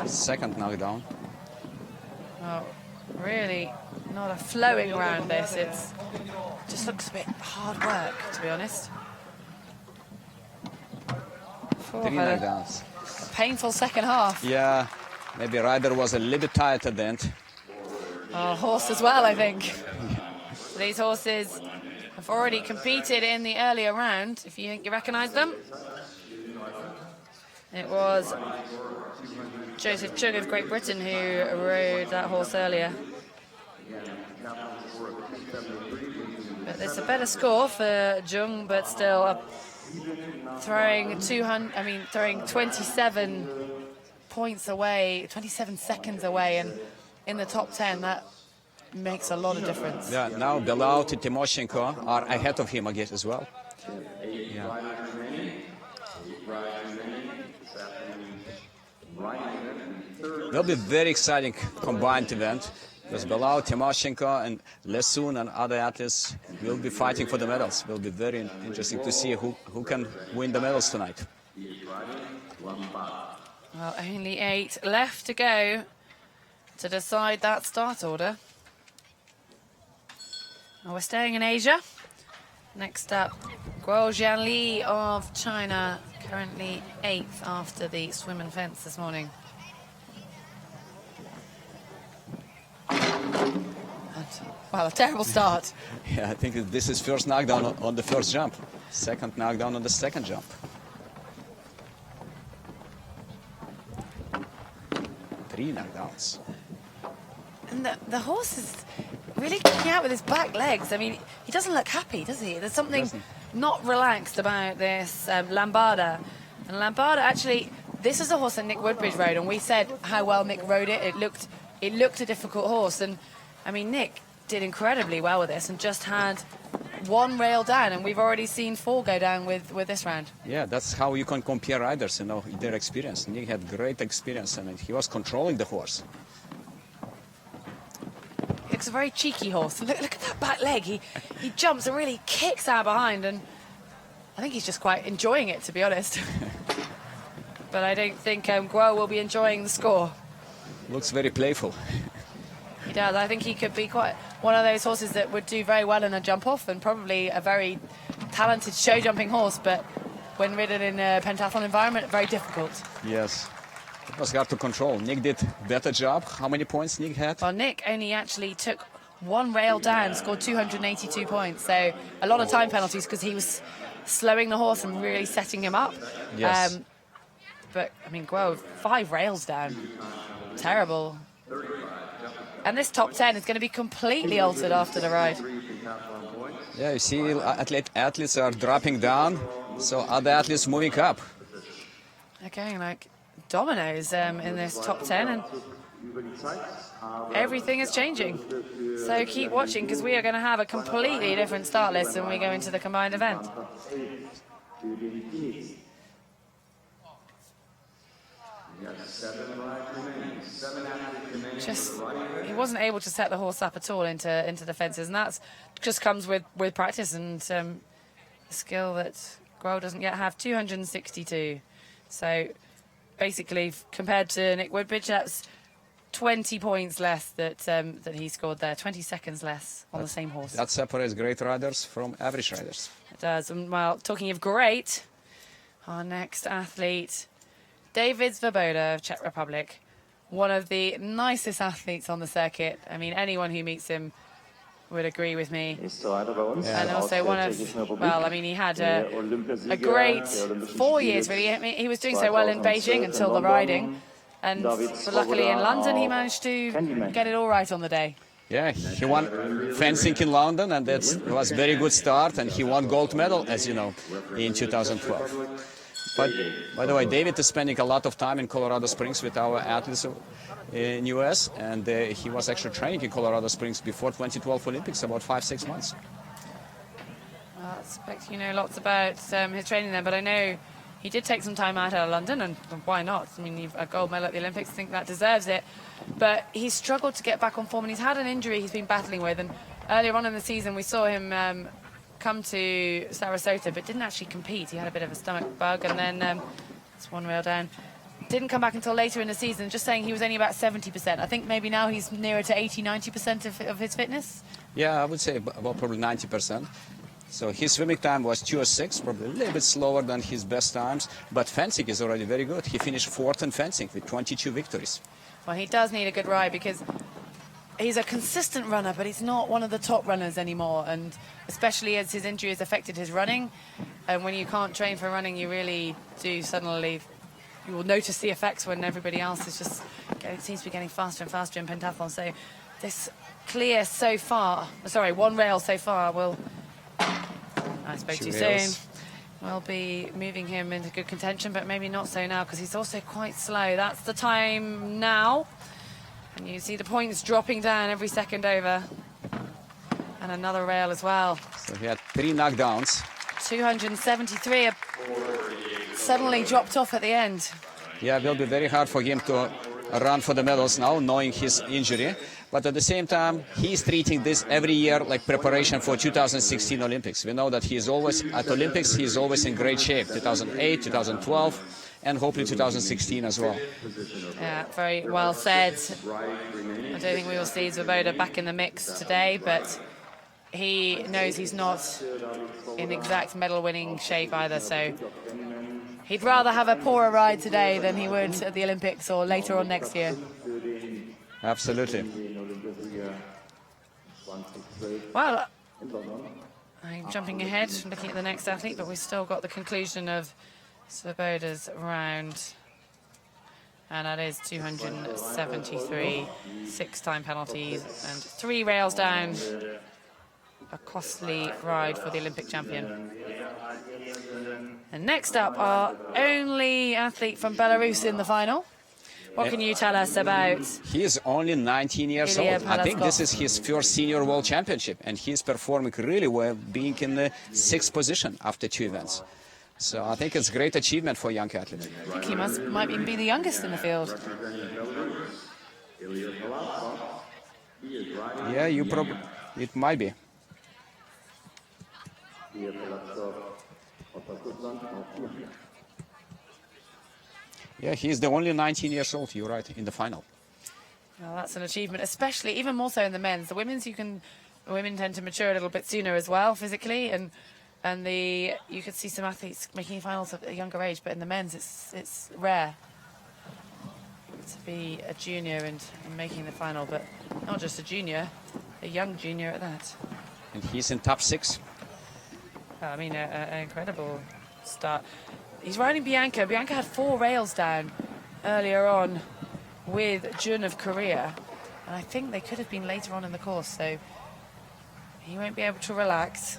Second knockdown. Oh, really not a flowing round this. It's just looks a bit hard work, to be honest. 3 knockdowns. A painful second half. Yeah, maybe rider was a little bit tired at the end. Oh, horse as well, I think. These horses have already competed in the earlier round, if you think you recognise them. It was Joseph Chung of Great Britain who rode that horse earlier. But it's a better score for Jung, but still throwing 27 points away, 27 seconds away, and in the top 10, that makes a lot of difference. Yeah, now Belout and Timoshenko are ahead of him, I guess, as well. Yeah. Will be very exciting combined event because Belout, Timoshenko, and Lesun and other athletes will be fighting for the medals. Will be very interesting to see who can win the medals tonight. Well, only 8 left to go to decide that start order. Well, we're staying in Asia. Next up, Guo Jianli of China, currently 8th after the swim and fence this morning. Well, a terrible start. Yeah, I think this is first knockdown on the first jump. Second knockdown on the second jump. 3 knockdowns. And the horse is really kicking out with his back legs. I mean, he doesn't look happy, does he? There's something not relaxed about this Lambada. And Lambada, actually, this is a horse that Nick Woodbridge rode, and we said how well Nick rode it. It looked a difficult horse, and I mean, Nick did incredibly well with this and just had 1 rail down, and we've already seen 4 go down with this round. Yeah, that's how you can compare riders, you know, their experience. Nick had great experience, and he was controlling the horse. Looks a very cheeky horse. Look at that back leg. He jumps and really kicks out behind, and I think he's just quite enjoying it, to be honest. But I don't think Guo will be enjoying the score. Looks very playful. He does. I think he could be quite one of those horses that would do very well in a jump-off, and probably a very talented show-jumping horse, but when ridden in a pentathlon environment, very difficult. Yes. It was hard to control. Nick did better job. How many points Nick had? Well, Nick only actually took 1 rail down, scored 282 points, so a lot of time penalties because he was slowing the horse and really setting him up. Yes. but I mean, Guo, 5 rails down. Terrible. And this top 10 is going to be completely altered after the ride. Yeah, you see athletes are dropping down, so other athletes moving up. Okay, like dominoes in this top 10, and everything is changing. So keep watching, because we are going to have a completely different start list when we go into the combined event. Just, he wasn't able to set the horse up at all into the fences, and that just comes with practice and skill that Guo doesn't yet have. 262. So basically, compared to Nick Woodbridge, that's 20 points less that he scored there, 20 seconds less on the same horse. That separates great riders from average riders. It does. And well, talking of great, our next athlete, David Svoboda of Czech Republic, one of the nicest athletes on the circuit. I mean, anyone who meets him would agree with me. And also one of, well, I mean, he had a great 4 years, really. I mean, he was doing so well in Beijing until the riding. And luckily in London, he managed to get it all right on the day. Yeah, he won fencing in London, and that was a very good start, and he won gold medal, as you know, in 2012. But, by the way, David is spending a lot of time in Colorado Springs with our athletes in US, and he was actually training in Colorado Springs before 2012 Olympics, about 5-6 months. I expect you know lots about his training there, but I know he did take some time out of London, and why not? I mean, a gold medal at the Olympics, I think that deserves it. But he's struggled to get back on form, and he's had an injury he's been battling with. And earlier on in the season, we saw him come to Sarasota, but didn't actually compete. He had a bit of a stomach bug, and then it's one rail down. Didn't come back until later in the season, just saying he was only about 70%. I think maybe now he's nearer to 80-90% of his fitness. Yeah, I would say about probably 90%. So his swimming time was 2:06, probably a little bit slower than his best times, but fencing is already very good. He finished 4th in fencing with 22 victories. Well, he does need a good ride, because he's a consistent runner, but he's not one of the top runners anymore, and especially as his injury has affected his running. And when you can't train for running, you really do suddenly, you will notice the effects when everybody else is just seems to be getting faster and faster in pentathlon. So this clear so far, sorry, one rail so far will, I spoke too soon, will be moving him into good contention, but maybe not so now, because he's also quite slow. That's the time now. And you see the points dropping down every second over. And another rail as well. So he had 3 knockdowns. 273 suddenly dropped off at the end. Yeah, it will be very hard for him to run for the medals now, knowing his injury. But at the same time, he's treating this every year like preparation for 2016 Olympics. We know that he is always, at Olympics, he is always in great shape. 2008, 2012, and hopefully 2016 as well. Yeah, very well said. I don't think we will see Svoboda back in the mix today, but he knows he's not in exact medal-winning shape either, so he'd rather have a poorer ride today than he would at the Olympics or later on next year. Absolutely. Well, I'm jumping ahead, looking at the next athlete, but we've still got the conclusion of Svoboda's round, and that is 273, 6-time penalties, and 3 rails down. A costly ride for the Olympic champion. And next up, our only athlete from Belarus in the final. What can you tell us about? He is only 19 years Ilya old. I think Palaskov. this is his first senior world championship, and he's performing really well, being in the 6th position after 2 events. So I think it's a great achievement for a young athlete. I think he might even be the youngest in the field. Yeah, it might be. Yeah, he's the only 19 years old, you're right, in the final. Well, that's an achievement, especially even more so in the men's. The women tend to mature a little bit sooner as well physically, and you could see some athletes making finals at a younger age, but in the men's it's rare to be a junior and making the final, but not just a junior, a young junior at that. And he's in top 6. I mean, an incredible start. he's riding Bianca. Bianca had 4 rails down earlier on with Jun of Korea. And I think they could have been later on in the course, so he won't be able to relax.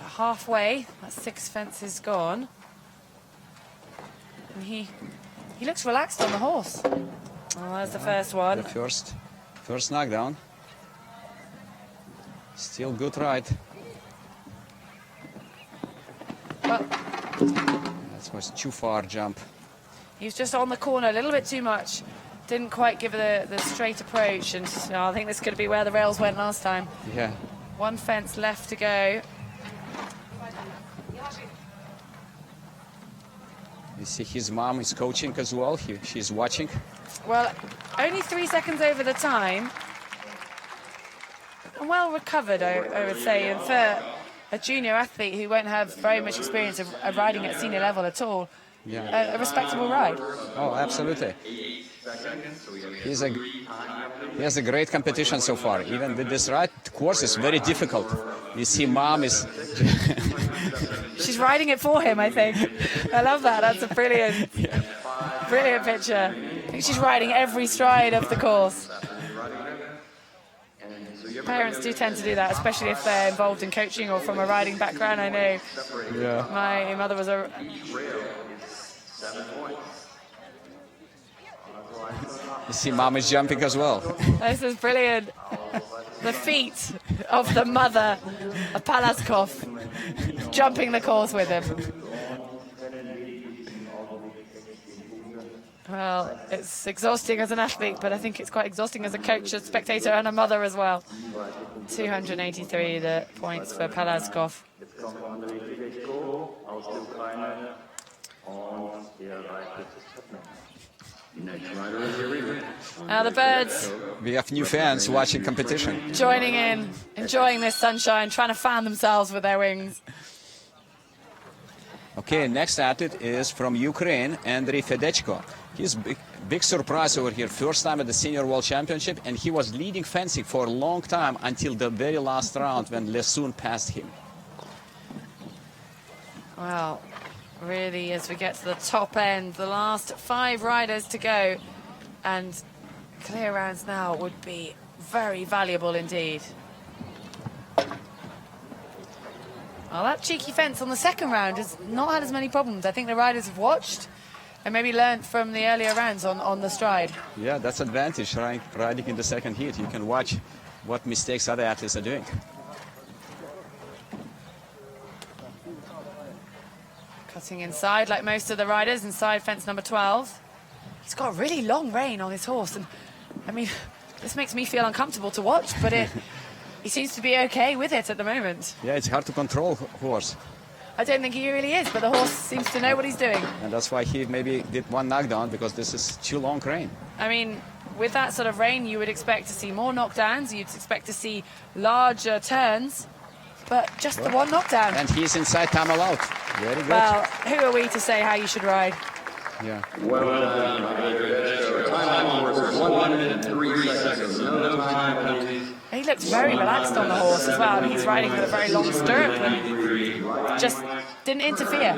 Halfway, that's 6 fences gone. And he looks relaxed on the horse. Oh, there's the first one. The first knockdown. Still good ride. Well, That was too far jump. he was just on the corner a little bit too much. Didn't quite give the straight approach, and I think this could be where the rails went last time. Yeah. 1 fence left to go. You see his mom is coaching as well. She's watching. Well, only 3 seconds over the time. Well recovered, I would say. And for a junior athlete who won't have very much experience of riding at senior level at all, Yeah. a respectable ride. Oh, absolutely. He has a great competition so far. Even with this ride, the course is very difficult. You see, mom is. She's riding it for him, I think. I love that. That's a brilliant picture. I think she's riding every stride of the course. Parents do tend to do that, especially if they're involved in coaching or from a riding background. I know my mother was a... You see, mom is jumping as well. This is brilliant. The feet of the mother of Palaskov jumping the course with him. Well, it's exhausting as an athlete, but I think it's quite exhausting as a coach, a spectator, and a mother as well. 283 the points for Palaskov. Now the birds We have new fans watching competition. joining in, enjoying this sunshine, trying to fan themselves with their wings. Okay, next athlete is from Ukraine, Andriy Fedechko. He's big surprise over here. First time at the Senior World Championship, and he was leading fencing for a long time until the very last round when Lesun passed him. Well, really, as we get to the top end, the last 5 riders to go, and clear rounds now would be very valuable indeed. Well, that cheeky fence on the second round has not had as many problems. I think the riders have watched and maybe learned from the earlier rounds on the stride. Yeah, that's advantage, riding in the second heat. You can watch what mistakes other athletes are doing. Cutting inside like most of the riders, inside fence number 12. He's got a really long rein on his horse, and I mean, this makes me feel uncomfortable to watch, but he seems to be okay with it at the moment. Yeah, it's hard to control horse. I don't think he really is, but the horse seems to know what he's doing. And that's why he maybe did one knockdown, because this is too long rein. I mean, with that sort of rein, you would expect to see more knockdowns. You'd expect to see larger turns, but just the one knockdown. And he's inside time allowed. Very good. Well, who are we to say how you should ride? Yeah. Well done, time on course is 1 minute and 3 seconds. No time penalties. He looks very relaxed on the horse as well. I mean, he's riding with a very long stirrup and just didn't interfere.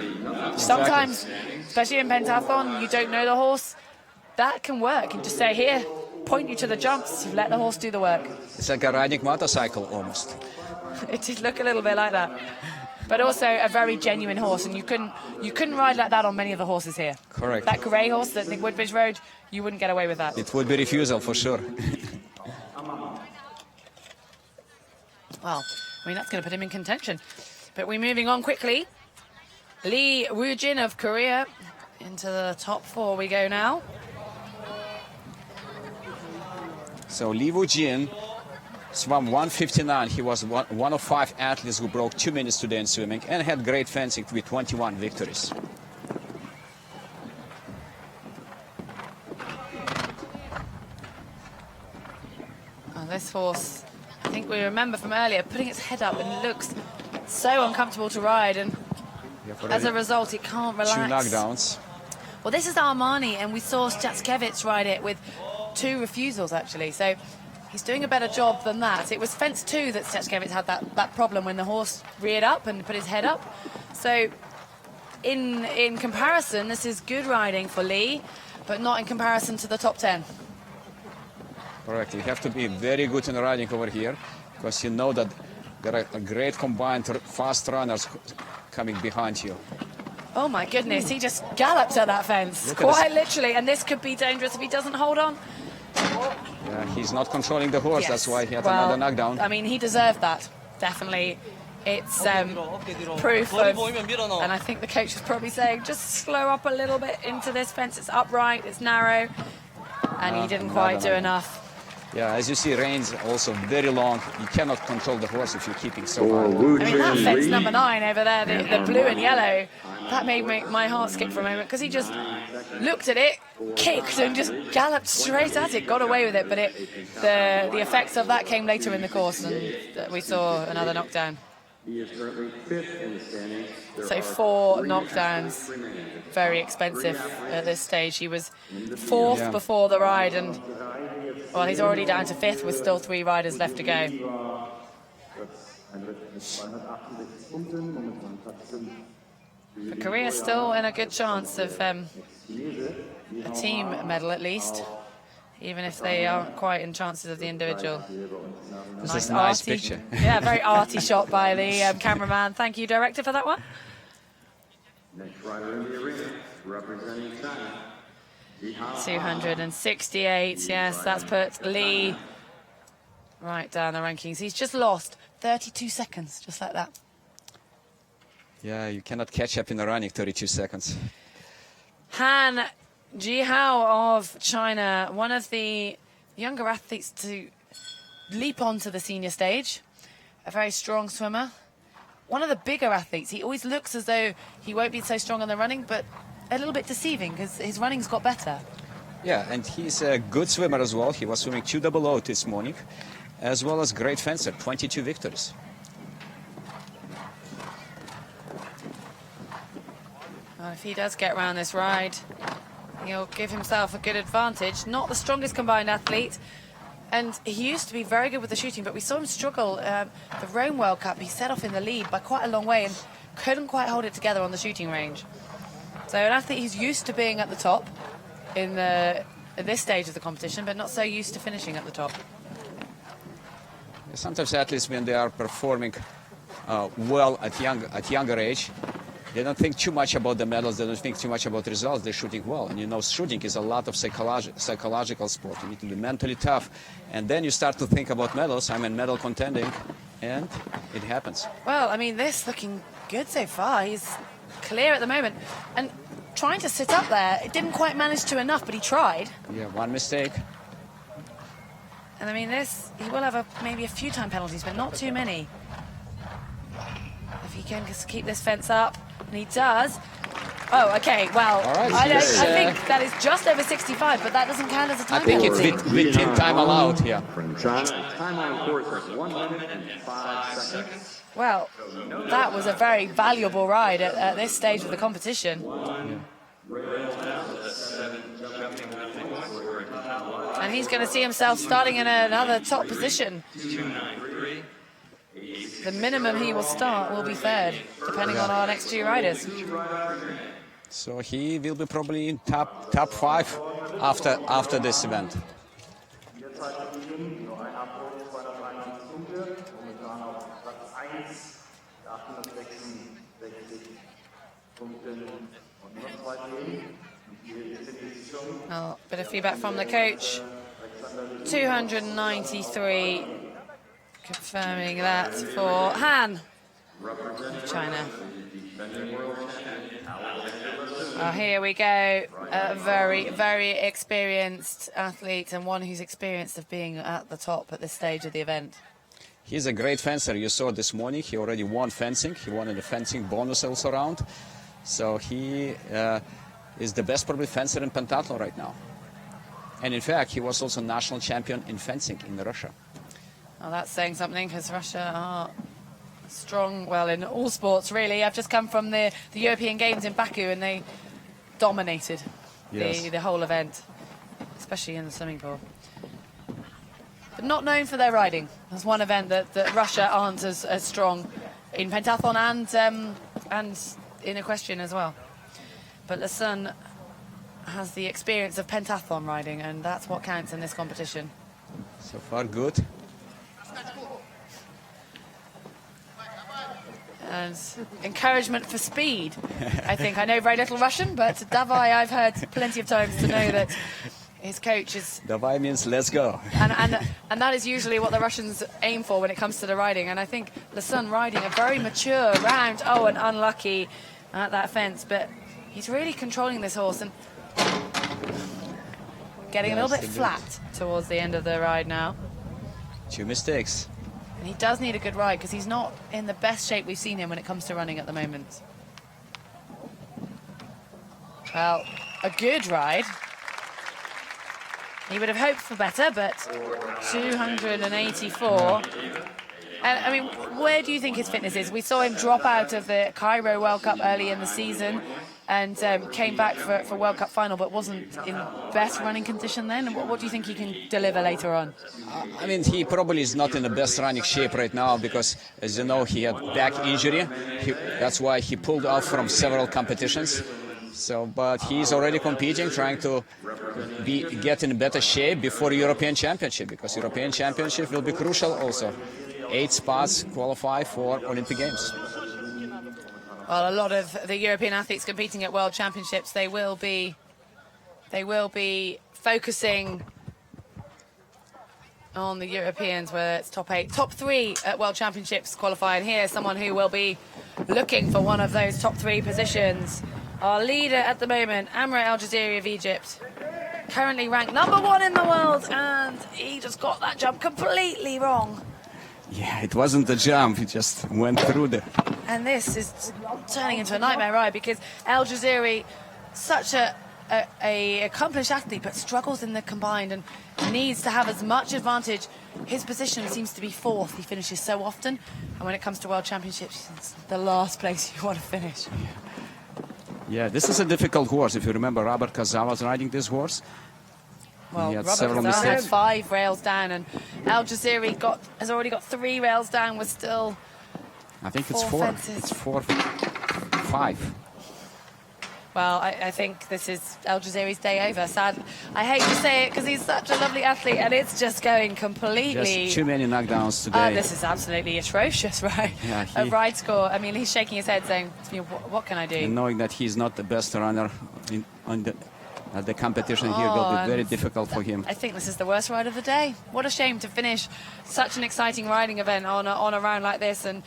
Sometimes, especially in pentathlon, you don't know the horse. That can work. And just say, here, point you to the jumps, let the horse do the work. It's like a riding motorcycle almost. It did look a little bit like that. But also a very genuine horse, and you couldn't ride like that on many of the horses here. Correct. That grey horse that Nick Woodbridge rode, you wouldn't get away with that. It would be refusal for sure. Well, I mean, that's going to put him in contention. But we're moving on quickly. Lee Woo-jin of Korea. Into the top 4 we go now. So Lee Woo-jin swam 1:59. He was one of 5 athletes who broke 2 minutes today in swimming and had great fencing with 21 victories. Oh, this horse, I think we remember from earlier, putting its head up, and it looks so uncomfortable to ride, and as a result, it can't relax. 2 knockdowns. Well, this is Armani, and we saw Jackiewicz ride it with 2 refusals, actually. So he's doing a better job than that. It was fence 2 that Stechkiewicz had that problem when the horse reared up and put his head up. So in comparison, this is good riding for Lee, but not in comparison to the top 10. Correct. You have to be very good in riding over here, because you know that there are great combined fast runners coming behind you. Oh my goodness, he just galloped at that fence, quite literally, and this could be dangerous if he doesn't hold on. Yeah, he's not controlling the horse, Yes. that's why he had Well, another knockdown. I mean, he deserved that, definitely. It's proof of, and I think the coach is probably saying, just slow up a little bit into this fence. It's upright, it's narrow, and he didn't quite do enough. Yeah, as you see, reins also very long. You cannot control the horse if you're keeping so For hard. Wu I mean, that Jin fence Lee, number 9 over there, the blue and yellow, that made my heart skip for a moment, because he just looked at it, kicked, and just galloped straight at it, got away with it, but the effects of that came later in the course, and we saw another knockdown. he is currently 5th in the standings. There So are 4 3 knockdowns, remaining. very expensive at this stage. He was 4th before the ride, and well, he's already down to 5th with still 3 riders left to go. Ein Ritt mit 268 Punkten, momentan Platz 5. But Korea's still in a good chance of a team medal at least, even if they aren't quite in chances of the individual. This is a nice arty, picture. yeah, very arty shot by the cameraman. Thank you, director, for that one. Next rider in the arena, representing China. 268, yes, that's put Lee right down the rankings. He's just lost 32 seconds, just like that. Yeah, you cannot catch up in the running 32 seconds. Han Jihao of China, one of the younger athletes to leap onto the senior stage, a very strong swimmer. One of the bigger athletes. He always looks as though he won't be so strong on the running, but a little bit deceiving because his running's got better. Yeah, and he's a good swimmer as well. He was swimming 200 this morning, as well as great fencer, 22 victories. Well, if he does get around this ride, he'll give himself a good advantage. Not the strongest combined athlete, and he used to be very good with the shooting, but we saw him struggle. The Rome World Cup, he set off in the lead by quite a long way and couldn't quite hold it together on the shooting range. So an athlete who's used to being at the top at this stage of the competition, but not so used to finishing at the top. Sometimes athletes, when they are performing well at younger age, they don't think too much about the medals, they don't think too much about results, they're shooting well. And you know, shooting is a lot of psychological sport. You need to be mentally tough. And then you start to think about medals. I'm in medal contending, and it happens. Well, I mean, this looking good so far. He's clear at the moment. And trying to sit up there, it didn't quite manage to enough, but he tried. Yeah, one mistake. And I mean, he will have maybe a few time penalties, but not too many. If he can just keep this fence up, and he does. Oh, okay, well, All right, I yes, think that is just over 65, but that doesn't count as a time I think penalty. it's within time allowed, yeah. From China, time on course of 1 minute and 5 seconds. Well, that was a very valuable ride at this stage of the competition. And he's going to see himself starting in another top position. The minimum he will start will be 3rd, depending on our next 2 riders. So he will be probably in top 5 after this event. Derzeit liegen nur ein Abbruch, 273 Punkte, momentan auf Platz 1, 866 Punkten und noch 2 Themen. Oh, bit of feedback from the coach. 293, confirming that for Han of China. Oh, here we go. A very, very experienced athlete, and one who's experienced of being at the top at this stage of the event. He's a great fencer. You saw this morning, he already won fencing. He won in the fencing bonus also round. So he is the best probably fencer in pentathlon right now. And in fact, he was also national champion in fencing in Russia. Well, that's saying something, because Russia are strong, well, in all sports, really. I've just come from the European Games in Baku, and they dominated Yes. the whole event, especially in the swimming pool. but not known for their riding. That's one event that Russia aren't as strong in pentathlon and in equestrian as well. But Le Sun has the experience of pentathlon riding, and that's what counts in this competition. So far, good. And encouragement for speed. I think I know very little Russian, but Davai I've heard plenty of times to know that his coach is... Davai means let's go. And that is usually what the Russians aim for when it comes to the riding. And I think Le Sun riding a very mature round. Oh, and unlucky at that fence, but he's really controlling this horse and getting a little bit flat towards the end of the ride now. 2 mistakes. And he does need a good ride because he's not in the best shape we've seen him when it comes to running at the moment. Well, a good ride. He would have hoped for better, but 284. And I mean, where do you think his fitness is? We saw him drop out of the Cairo World Cup early in the season and came back for World Cup final, but wasn't in best running condition then. And what do you think he can deliver later on? I mean, he probably is not in the best running shape right now because, as you know, he had back injury. That's why he pulled out from several competitions. So, but he's already competing, trying to get in better shape before European Championship, because European Championship will be crucial also. 8 spots qualify for Olympic Games. Well, a lot of the European athletes competing at World Championships, they will be focusing on the Europeans, where it's top 8, top 3 at World Championships qualifying. Here, someone who will be looking for one of those top 3 positions. Our leader at the moment, Amra El Jaziri of Egypt, currently ranked #1 in the world, and he just got that jump completely wrong. Yeah, it wasn't a jump, he just went through the... And this is turning into a nightmare ride because El Jaziri, such a accomplished athlete, but struggles in the combined and needs to have as much advantage. His position seems to be 4th. He finishes so often, and when it comes to World Championships, it's the last place you want to finish. Yeah, this is a difficult horse. If you remember, Robert Kaza was riding this horse. Well, He had Robert several Kaza mistakes. has 5 rails down, and El Jaziri has already got 3 rails down with still... I think it's 4 4. fences. It's 4, 5. Well, I think this is El Jaziri's day over. Sad. I hate to say it because he's such a lovely athlete, and it's just going completely... Just too many knockdowns today. This is absolutely atrocious, right? Yeah, A ride score. I mean, he's shaking his head saying, what can I do? And knowing that he's not the best runner at the competition here will be very difficult for him. I think this is the worst ride of the day. What a shame to finish such an exciting riding event on a round like this, and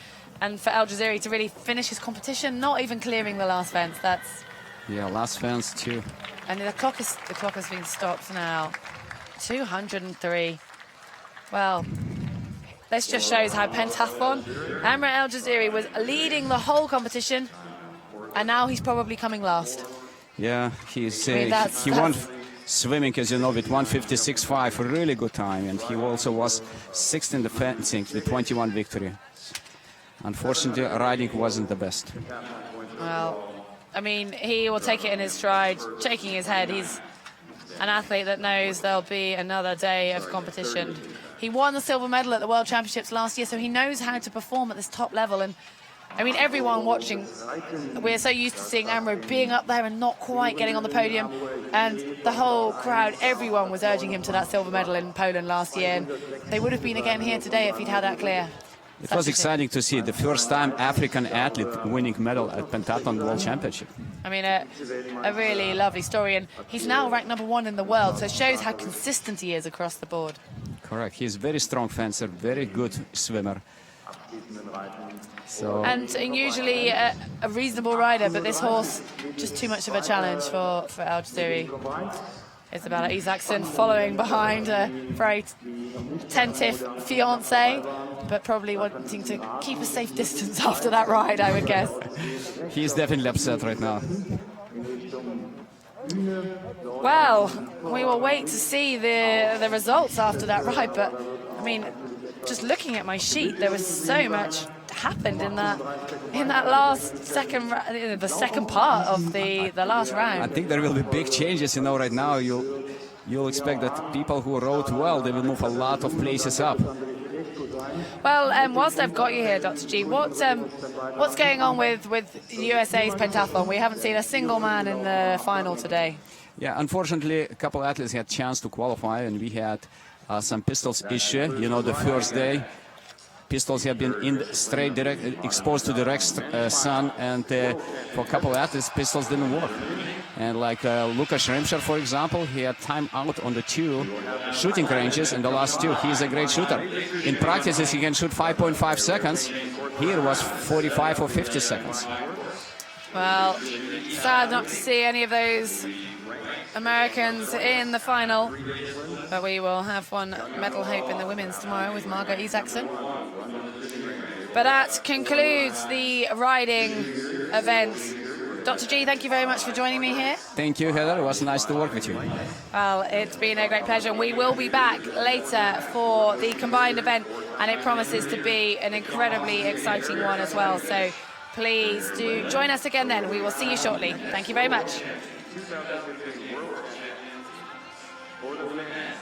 for El Jaziri to really finish his competition, not even clearing the last fence. That's... Yeah, last fence too. And the clock has been stopped now. 203. Well, this just shows how pentathlon. Amra El Jaziri was leading the whole competition, and now he's probably coming last. Yeah, he's that's- he won swimming, as you know, with 156.5, a really good time, and he also was 6th in the fencing with 21 victory. Unfortunately, riding wasn't the best. Well, I mean, he will take it in his stride, shaking his head. He's an athlete that knows there'll be another day of competition. He won the silver medal at the World Championships last year, so he knows how to perform at this top level. And I mean, everyone watching, we're so used to seeing Amro being up there and not quite getting on the podium. And the whole crowd, everyone was urging him to that silver medal in Poland last year. And they would have been again here today if he'd had that clear. It was exciting to see the first time African athlete winning medal at Pentathlon World Championship. I mean, a really lovely story. And he's now ranked #1 in the world, so it shows how consistent he is across the board. Correct. He's a very strong fencer, very good swimmer. So, And usually a reasonable rider, but this horse, just too much of a challenge for El Jaziri. Isabella Isaacson following behind a very attentive fiance, but probably wanting to keep a safe distance after that ride, I would guess. he's definitely upset right now. Well, we will wait to see the results after that ride, but I mean, just looking at my sheet, there was so much happened in that last the second part of the last round. I think there will be big changes, you know, right now. you'll expect that people who rode well, they will move a lot of places up. Well, whilst I've got you here, Dr. G, what's going on with USA's pentathlon? We haven't seen a single man in the final today. Yeah, unfortunately, a couple athletes had a chance to qualify, and we had some pistols issue. You know, the first day, pistols have been exposed to direct sun, and for a couple athletes, pistols didn't work. And like Lukas Remscher, for example, he had time out on the 2 shooting ranges in the last 2. He's a great shooter. In practices, he can shoot 5.5 seconds. Here was 45 or 50 seconds. Well, sad not to see any of those Americans in the final, but we will have one medal hope in the women's tomorrow with Margot Isaacson. But that concludes the riding event. Dr. G, thank you very much for joining me here. Thank you, Heather. It was nice to work with you. Well, it's been a great pleasure. We will be back later for the combined event, and it promises to be an incredibly exciting one as well. So please do join us again then. We will see you shortly. Thank you very much. 2018 World Champions for the men.